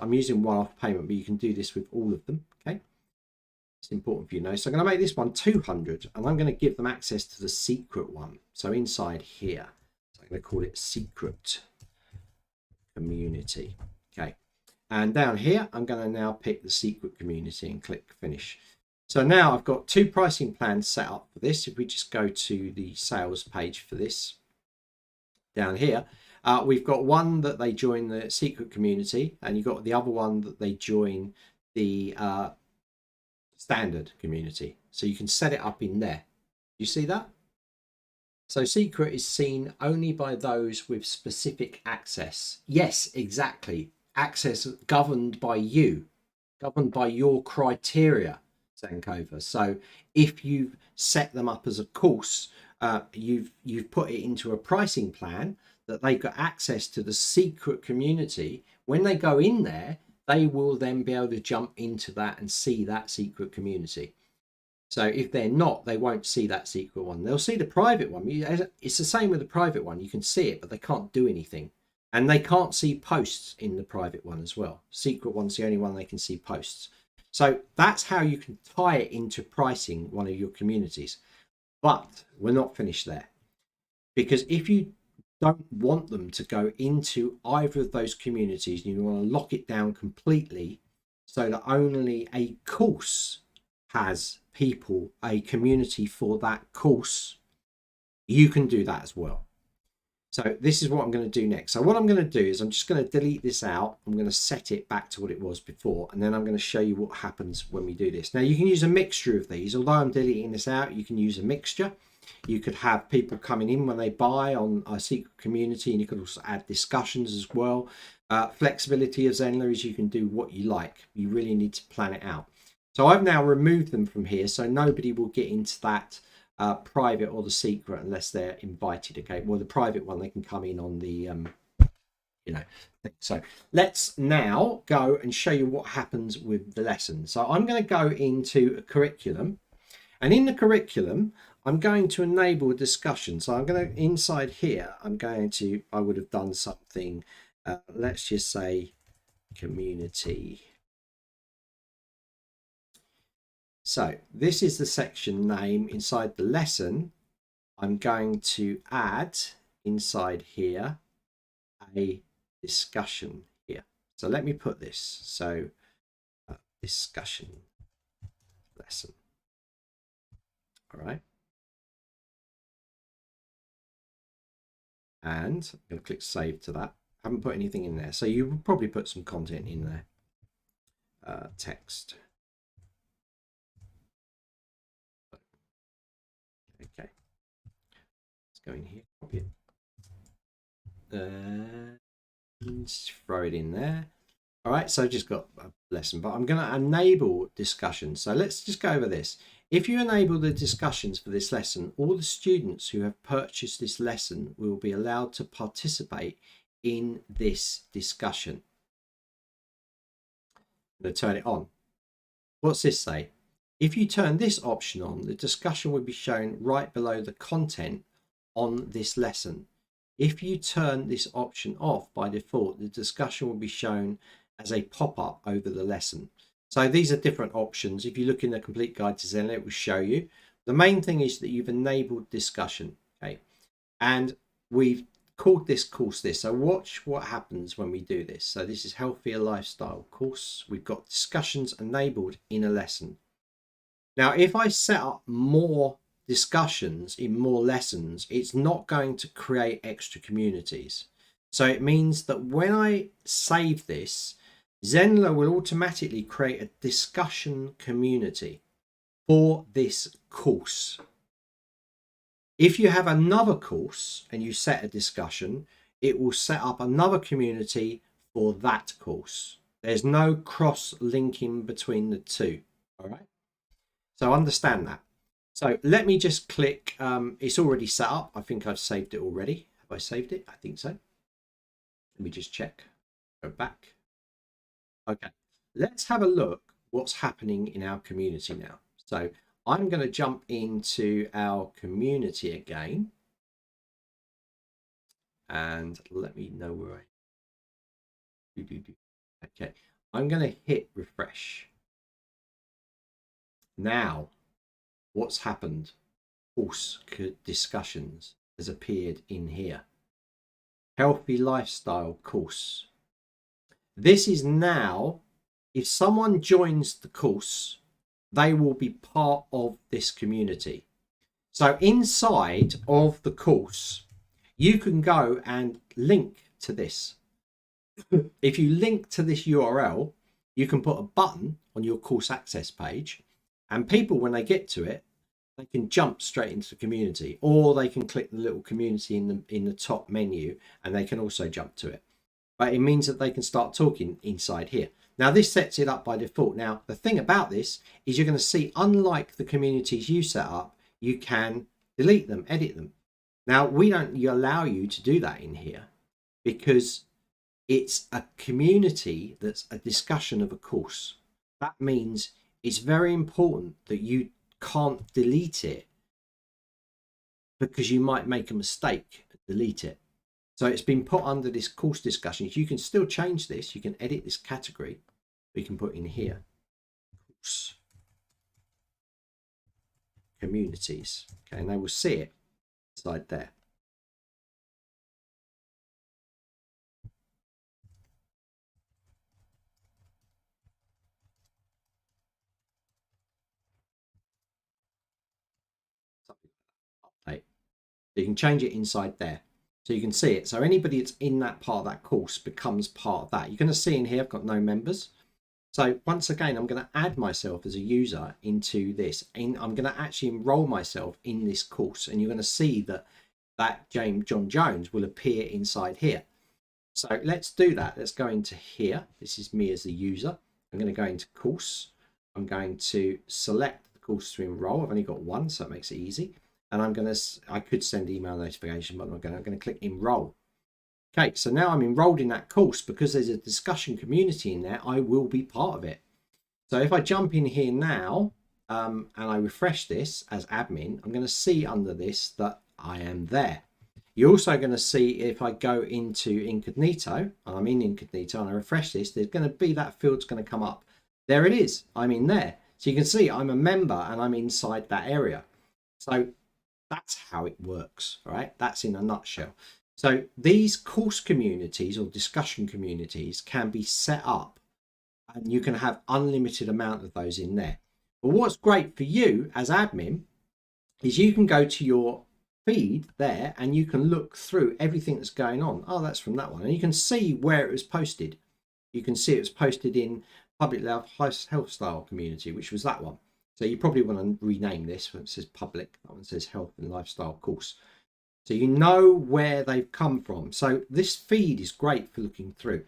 A: I'm using one-off payment, but you can do this with all of them. Okay, it's important for you to know. So I'm going to make this one 200 and I'm going to give them access to the secret one. So inside here, so I'm going to call it secret community. Okay, and down here, I'm going to now pick the secret community and click finish. So now I've got two pricing plans set up for this. If we just go to the sales page for this down here, we've got one that they join the secret community, and you've got the other one that they join the standard community. So you can set it up in there. You see that? So secret is seen only by those with specific access. Yes, exactly. Access governed by you, governed by your criteria, Zencover. So if you've set them up as a course, you've put it into a pricing plan that they've got access to the secret community. When they go in there, they will then be able to jump into that and see that secret community. So if they're not, they won't see that secret one. They'll see the private one. It's the same with the private one. You can see it, but they can't do anything. And they can't see posts in the private one as well. Secret one's the only one they can see posts. So that's how you can tie it into pricing one of your communities. But we're not finished there. Because if you don't want them to go into either of those communities, you want to lock it down completely so that only a course has people, a community for that course, you can do that as well. So this is what I'm going to do next. So what I'm going to do is I'm just going to delete this out. I'm going to set it back to what it was before, and then I'm going to show you what happens when we do this. Now you can use a mixture of these. Although I'm deleting this out, you can use a mixture. You could have people coming in when they buy on a secret community, and you could also add discussions as well. Flexibility of Zenler is you can do what you like. You really need to plan it out. So I've now removed them from here, so nobody will get into that private or the secret unless they're invited. Okay, well, the private one, they can come in on the so let's now go and show you what happens with the lesson. So I'm going to go into a curriculum, and in the curriculum I'm going to enable a discussion. So I'm going to, inside here, I would have done something, let's just say community. So this is the section name. Inside the lesson, I'm going to add inside here a discussion here. So let me put this. So discussion lesson. All right. And I'm going to click save to that. I haven't put anything in there. So you will probably put some content in there. Text. Okay. Let's go in here, copy it. And throw it in there. All right, so I've just got a lesson, but I'm going to enable discussions. So let's just go over this. If you enable the discussions for this lesson, all the students who have purchased this lesson will be allowed to participate in this discussion. I'm going to turn it on. What's this say? If you turn this option on, the discussion will be shown right below the content on this lesson. If you turn this option off by default, the discussion will be shown as a pop-up over the lesson. So these are different options. If you look in the complete guide to Zenler, it will show you. The main thing is that you've enabled discussion, okay? And we've called this course this. So watch what happens when we do this. So this is healthier lifestyle course. We've got discussions enabled in a lesson. Now, if I set up more discussions in more lessons, it's not going to create extra communities. So it means that when I save this, Zenler will automatically create a discussion community for this course. If you have another course and you set a discussion, it will set up another community for that course. There's no cross linking between the two. All right. So understand that. So let me just click. It's already set up. I think I've saved it already. Have I saved it? I think so. Let me just check. Go back. Okay. Let's have a look what's happening in our community now. So I'm going to jump into our community again. And let me know where I do. Okay. I'm going to hit refresh. Now, what's happened? Course discussions has appeared in here. Healthy lifestyle course. This is now, if someone joins the course, they will be part of this community. So inside of the course, you can go and link to this. If you link to this URL, you can put a button on your course access page, and people, when they get to it, they can jump straight into the community, or they can click the little community in the top menu and they can also jump to it. But it means that they can start talking inside here. Now this sets it up by default. Now the thing about this is you're going to see, unlike the communities you set up, you can delete them, edit them. Now we don't allow you to do that in here because it's a community that's a discussion of a course. That means it's very important that you can't delete it because you might make a mistake and delete it. So it's been put under this course discussions. You can still change this. You can edit this category. We can put in here course communities. Okay, and they will see it inside there. Update. So you can change it inside there. So you can see it. So anybody that's in that part of that course becomes part of that. You're going to see in here, I've got no members. So once again, I'm going to add myself as a user into this, and I'm going to actually enroll myself in this course. And you're going to see that John Jones will appear inside here. So let's do that. Let's go into here. This is me as a user. I'm going to go into course. I'm going to select the course to enroll. I've only got one, so it makes it easy. And I could send email notification, but I'm going to click enroll. Okay, so now I'm enrolled in that course. Because there's a discussion community in there, I will be part of it. So if I jump in here now and I refresh this as admin, I'm going to see under this that I am there. You're also going to see if I go into incognito, and I'm in incognito, and I refresh this, there's going to be that field's going to come up. There it is. I'm in there. So you can see I'm a member and I'm inside that area. So that's how it works, all right? That's in a nutshell. So these course communities or discussion communities can be set up, and you can have unlimited amount of those in there. But what's great for you as admin is you can go to your feed there and you can look through everything that's going on. Oh, that's from that one. And you can see where it was posted. You can see it was posted in public health style community, which was that one. So you probably want to rename this. It says public, that one says health and lifestyle course. So you know where they've come from. So this feed is great for looking through.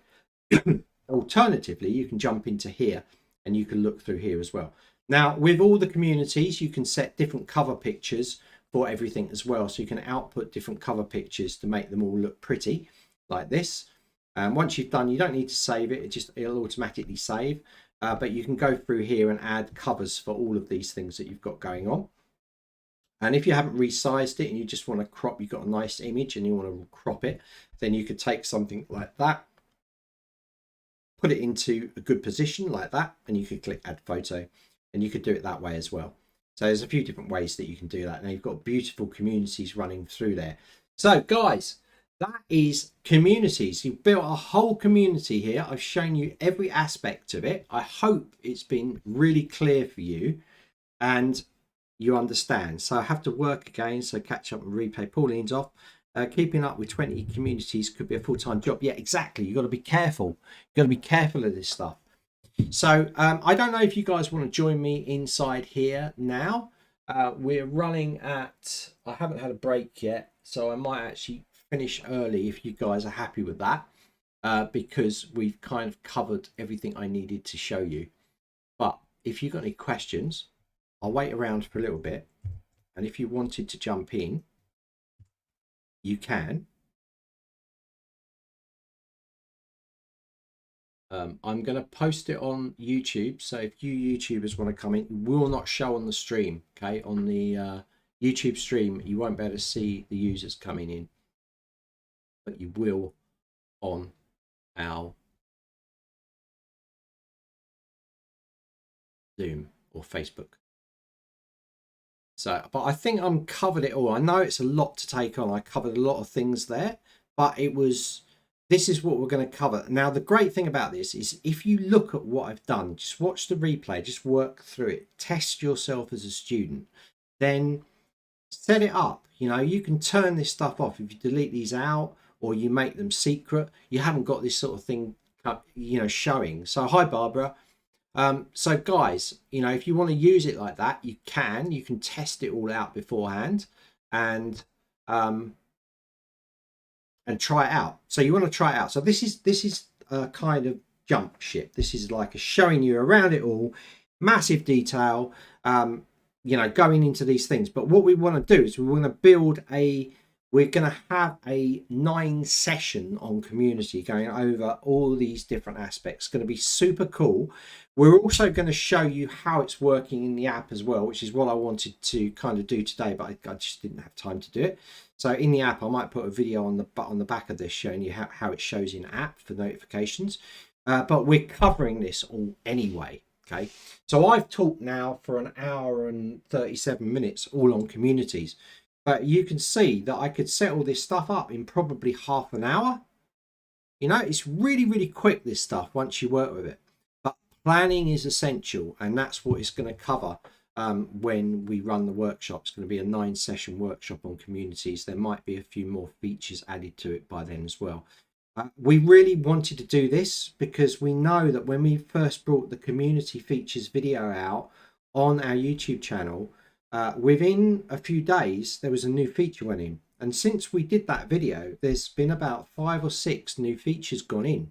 A: Alternatively, you can jump into here and you can look through here as well. Now, with all the communities, you can set different cover pictures for everything as well. So you can output different cover pictures to make them all look pretty like this. And once you've done, you don't need to save it. It'll automatically save. But you can go through here and add covers for all of these things that you've got going on. And if you haven't resized it and you just want to crop, you've got a nice image and you want to crop it, then you could take something like that, put it into a good position like that, and you could click add photo, and you could do it that way as well. So there's a few different ways that you can do that. Now you've got beautiful communities running through there. So guys, that is communities. You've built a whole community here. I've shown you every aspect of it. I hope it's been really clear for you and you understand. So I have to work again. So catch up and replay. Pauline's off. Keeping up with 20 communities could be a full-time job. Yeah, exactly. You've got to be careful. You've got to be careful of this stuff. So I don't know if you guys want to join me inside here now. We're running at, I haven't had a break yet, so I might actually finish early if you guys are happy with that, because we've kind of covered everything I needed to show you. But if you've got any questions, I'll wait around for a little bit, and if you wanted to jump in, you can. I'm going to post it on YouTube, so if you YouTubers want to come in, it will not show on the stream. Okay, on the YouTube stream you won't be able to see the users coming in, but you will on our Zoom or Facebook. So, but I think I'm covered it all. I know it's a lot to take on. I covered a lot of things there, but it was, this is what we're going to cover. Now, the great thing about this is if you look at what I've done, just watch the replay, just work through it, test yourself as a student, then set it up. You know, you can turn this stuff off. If you delete these out or you make them secret, you haven't got this sort of thing, you know, showing. So hi, Barbara. So guys, you know, if you want to use it like that, you can test it all out beforehand and try it out. So you want to try it out. So this is a kind of jump ship. This is like a showing you around it all, massive detail, you know, going into these things. But what we want to do is we want to build we're going to have a 9 session on community going over all these different aspects. It's going to be super cool. We're also going to show you how it's working in the app as well, which is what I wanted to kind of do today, but I just didn't have time to do it. So in the app, I might put a video on the back of this showing you how it shows in app for notifications. But we're covering this all anyway. Okay. So I've talked now for 1 hour and 37 minutes all on communities. But you can see that I could set all this stuff up in probably half an hour. You know, it's really, really quick, this stuff, once you work with it. But planning is essential, and that's what it's going to cover when we run the workshop. It's going to be a 9-session workshop on communities. There might be a few more features added to it by then as well. We really wanted to do this because we know that when we first brought the community features video out on our YouTube channel, within a few days there was a new feature went in, and since we did that video there's been about 5 or 6 new features gone in.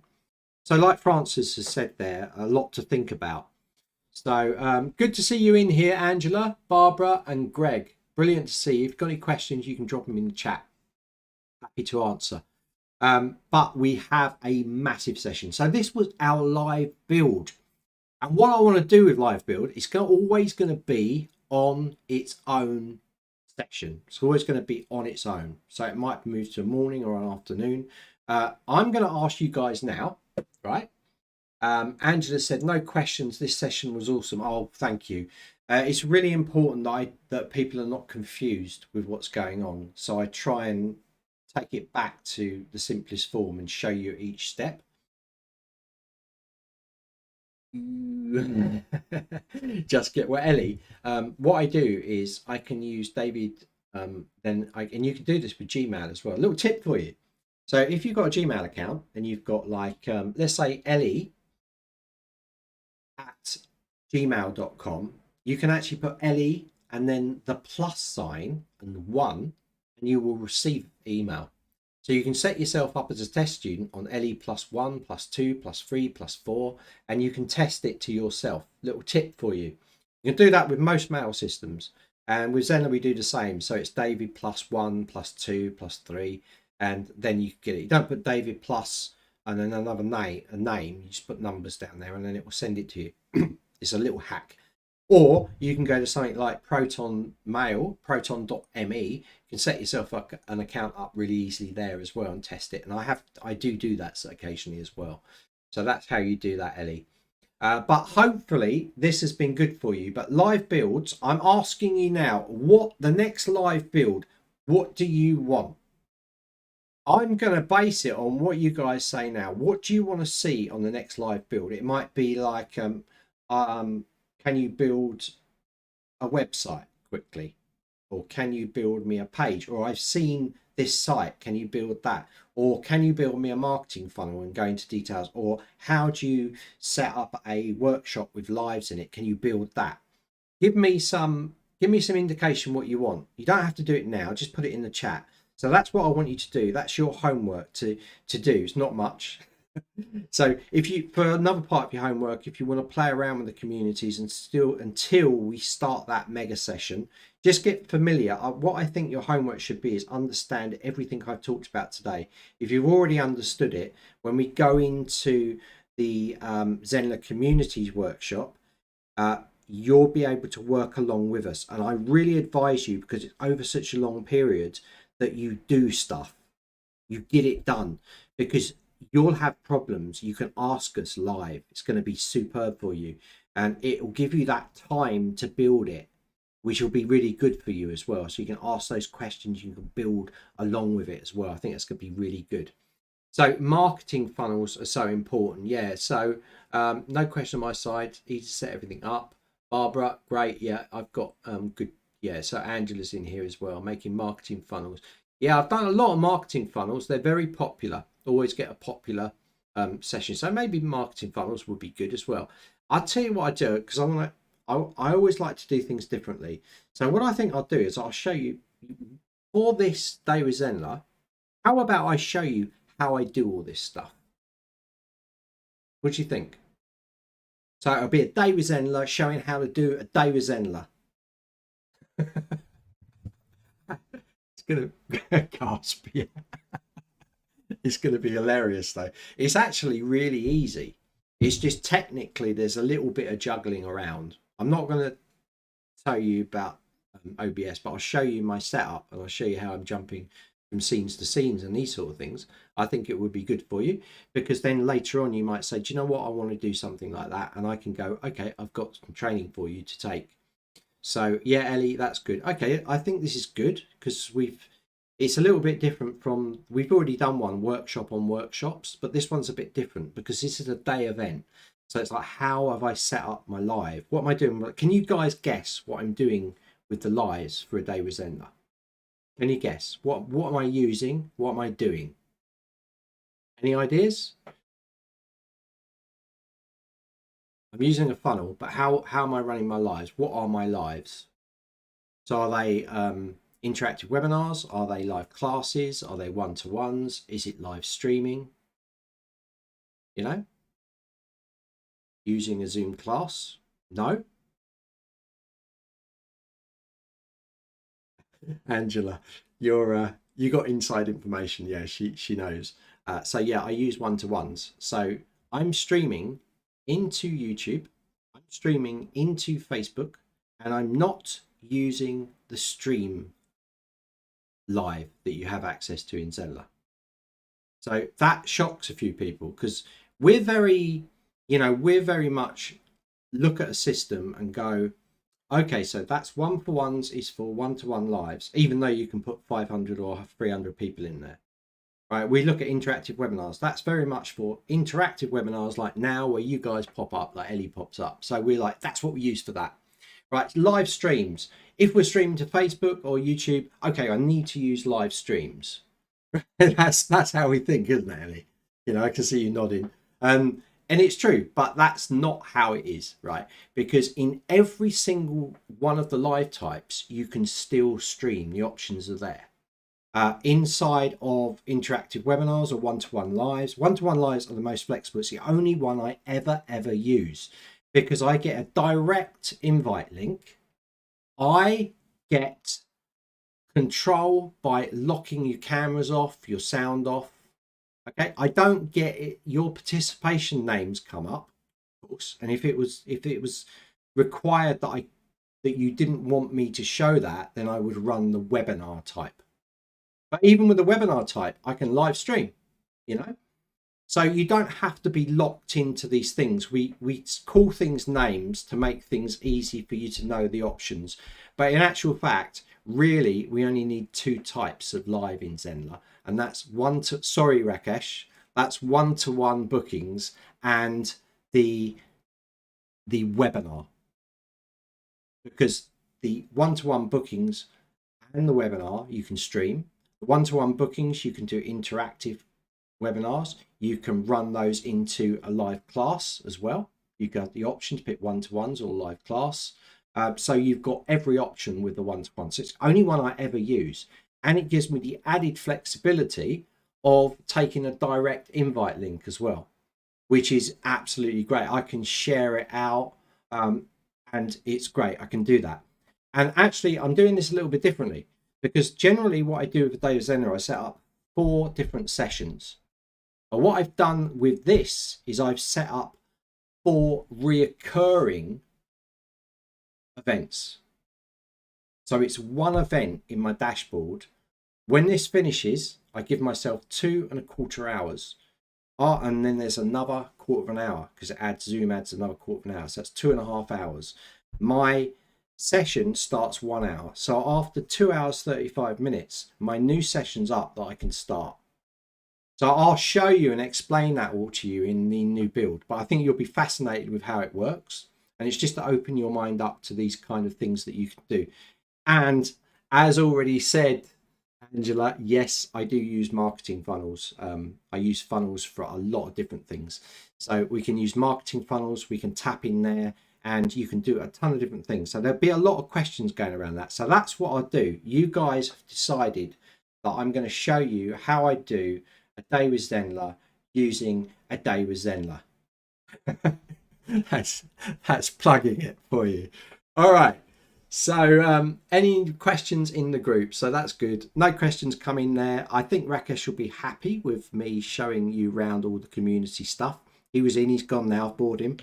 A: So like Francis has said there, a lot to think about. So good to see you in here, Angela, Barbara and Greg. Brilliant to see you. If you've got any questions you can drop them in the chat, happy to answer. But we have a massive session. So this was our live build, and what I want to do with live build is always going to be on its own section. It's always going to be on its own. So it might move to a morning or an afternoon. I'm going to ask you guys now, right? Angela said, no questions. This session was awesome. Oh, thank you. It's really important that people are not confused with what's going on. So I try and take it back to the simplest form and show you each step. Just get well, Ellie. What I do is I can use David, and you can do this with Gmail as well. A little tip for you. So if you've got a Gmail account and you've got like, let's say Ellie at gmail.com, you can actually put Ellie and then the plus sign and 1, and you will receive email. So you can set yourself up as a test student on LE +1, +2, +3, +4, and you can test it to yourself. Little tip for you. You can do that with most mail systems. And with Zenler, we do the same. So it's David +1, +2, +3, and then you get it. You don't put David plus and then another name. You just put numbers down there and then it will send it to you. It's a little hack. Or you can go to something like Proton Mail, proton.me. You can set yourself up an account up really easily there as well and test it. And I do that occasionally as well. So that's how you do that, Ellie. But hopefully this has been good for you. But live builds, I'm asking you now, what the next live build, what do you want? I'm going to base it on what you guys say now. What do you want to see on the next live build? It might be like, can you build a website quickly? Or can you build me a page? Or I've seen this site, can you build that? Or can you build me a marketing funnel and go into details? Or how do you set up a workshop with lives in it? Can you build that? Give me some indication what you want. You don't have to do it now, just put it in the chat. So that's what I want you to do. That's your homework to do. It's not much. So if you, for another part of your homework, if you want to play around with the communities and still until we start that mega session, just get familiar. What I think your homework should be is understand everything I've talked about today. If you've already understood it, when we go into the Zenler communities workshop, you'll be able to work along with us. And I really advise you, because it's over such a long period, that you do stuff, you get it done, because you'll have problems. You can ask us live. It's going to be superb for you, and it will give you that time to build it, which will be really good for you as well. So you can ask those questions, you can build along with it as well. I think that's going to be really good. So marketing funnels are so important. Yeah, so no question on my side. Easy to set everything up. Barbara, great. Yeah, I've got good. Yeah, so Angela's in here as well, making marketing funnels. Yeah, I've done a lot of marketing funnels. They're very popular. Always get a popular session. So maybe marketing funnels would be good as well. I'll tell you what I do, because I always like to do things differently. So what I think I'll do is I'll show you for this day with Zenler. How about I show you how I do all this stuff? What do you think? So it'll be a day with Zenler, showing how to do a day with Zenler. It's gonna gasp, yeah. It's gonna be hilarious though. It's actually really easy. It's just technically there's a little bit of juggling around. I'm not gonna tell you about OBS, but I'll show you my setup and I'll show you how I'm jumping from scenes to scenes and these sort of things. I think it would be good for you, because then later on you might say, do you know what, I want to do something like that, and I can go, okay, I've got some training for you to take. So yeah, Ellie, that's good. Okay, I think this is good, because it's a little bit different from, we've already done one workshop on workshops, but this one's a bit different because this is a day event. So it's like, how have I set up my live? What am I doing? Can you guys guess what I'm doing with the lives for a day with Zenler? Can you guess? What am I using? What am I doing? Any ideas? I'm using a funnel, but how am I running my lives? What are my lives? So are they interactive webinars? Are they live classes? Are they one-to-ones? Is it live streaming? You know, using a Zoom class? No. Angela, you got inside information. Yeah, she knows. So yeah, I use one-to-ones. So I'm streaming into YouTube, I'm streaming into Facebook, and I'm not using the stream live that you have access to in Zenler. So that shocks a few people, because we're very much look at a system and go, okay, so that's one-for-ones is for one-to-one lives, even though you can put 500 or 300 people in there. Right, we look at interactive webinars. That's very much for interactive webinars like now, where you guys pop up, like Ellie pops up. So we're like, that's what we use for that. Right, live streams. If we're streaming to Facebook or YouTube, okay, I need to use live streams. That's how we think, isn't it, Ellie? You know, I can see you nodding. And it's true, but that's not how it is, right? Because in every single one of the live types, you can still stream. The options are there. Inside of interactive webinars or one-to-one lives. One-to-one lives are the most flexible. It's the only one I ever use, because I get a direct invite link. I get control by locking your cameras off, your sound off. Okay, I don't get it. Your participation names come up, of course, and if it was required that you didn't want me to show that, then I would run the webinar type. But even with the webinar type, I can live stream, you know. So you don't have to be locked into these things. We call things names to make things easy for you to know the options. But in actual fact, really, we only need 2 types of live in Zenler. And that's sorry, Rakesh, that's one-to-one bookings and the webinar. Because the one-to-one bookings and the webinar you can stream. The one-to-one bookings, you can do interactive webinars. You can run those into a live class as well. You've got the option to pick one-to-ones or live class. So you've got every option with the one-to-one. So it's only one I ever use. And it gives me the added flexibility of taking a direct invite link as well, which is absolutely great. I can share it out and it's great. I can do that. And actually, I'm doing this a little bit differently because generally what I do with the Day with Zenler, I set up 4 different sessions. But what I've done with this is I've set up 4 reoccurring events. So it's one event in my dashboard. When this finishes, I give myself 2.25 hours. And then there's another 1/4 hour because Zoom adds another 1/4 hour. So that's 2.5 hours. My session starts 1 hour. So after 2 hours, 35 minutes, my new session's up that I can start. So I'll show you and explain that all to you in the new build. But I think you'll be fascinated with how it works. And it's just to open your mind up to these kind of things that you can do. And as already said, Angela, yes, I do use marketing funnels. I use funnels for a lot of different things. So we can use marketing funnels, we can tap in there, and you can do a ton of different things. So there'll be a lot of questions going around that. So that's what I'll do. You guys have decided that I'm going to show you how I do a day with Zenler using a day with Zenler. that's plugging it for you. All right. So any questions in the group? So that's good. No questions come in there. I think Rakesh will be happy with me showing you around all the community stuff. He was in, he's gone now. I've bored him.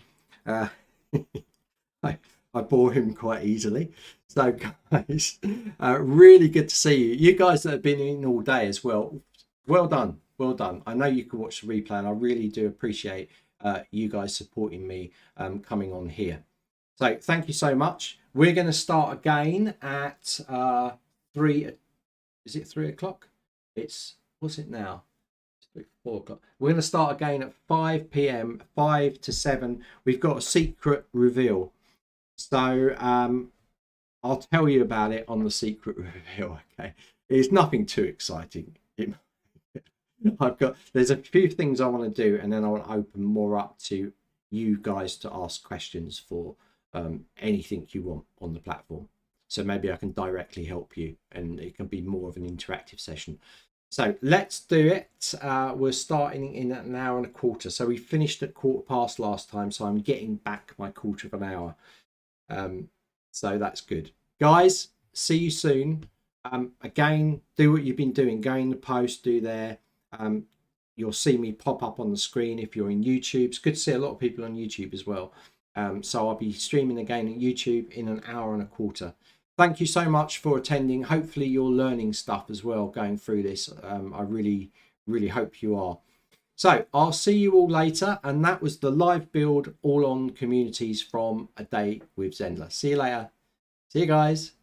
A: I bore him quite easily. So guys, really good to see you. You guys that have been in all day as well. Well done. Well done. I know you can watch the replay and I really do appreciate you guys supporting me coming on here. So thank you so much. We're going to start again at 3. Is it 3 o'clock? What's it now? It's 4 o'clock. We're going to start again at 5 p.m. 5 to 7. We've got a secret reveal. So I'll tell you about it on the secret reveal. Okay, it's nothing too exciting. There's a few things I want to do, and then I want to open more up to you guys to ask questions for anything you want on the platform. So maybe I can directly help you and it can be more of an interactive session. So let's do it. We're starting in an hour and a quarter. So we finished at 1/4 last time. So I'm getting back my 1/4 hour. So that's good. Guys, see you soon. Again, do what you've been doing. Go in the post, do there. You'll see me pop up on the screen if you're in YouTube. It's good to see a lot of people on YouTube as well. So I'll be streaming again at YouTube in an hour and a quarter. Thank you so much for attending. Hopefully you're learning stuff as well going through this. I really, really hope you are. So I'll see you all later. And that was the live build all on communities from a day with Zenler. See you later. See you guys.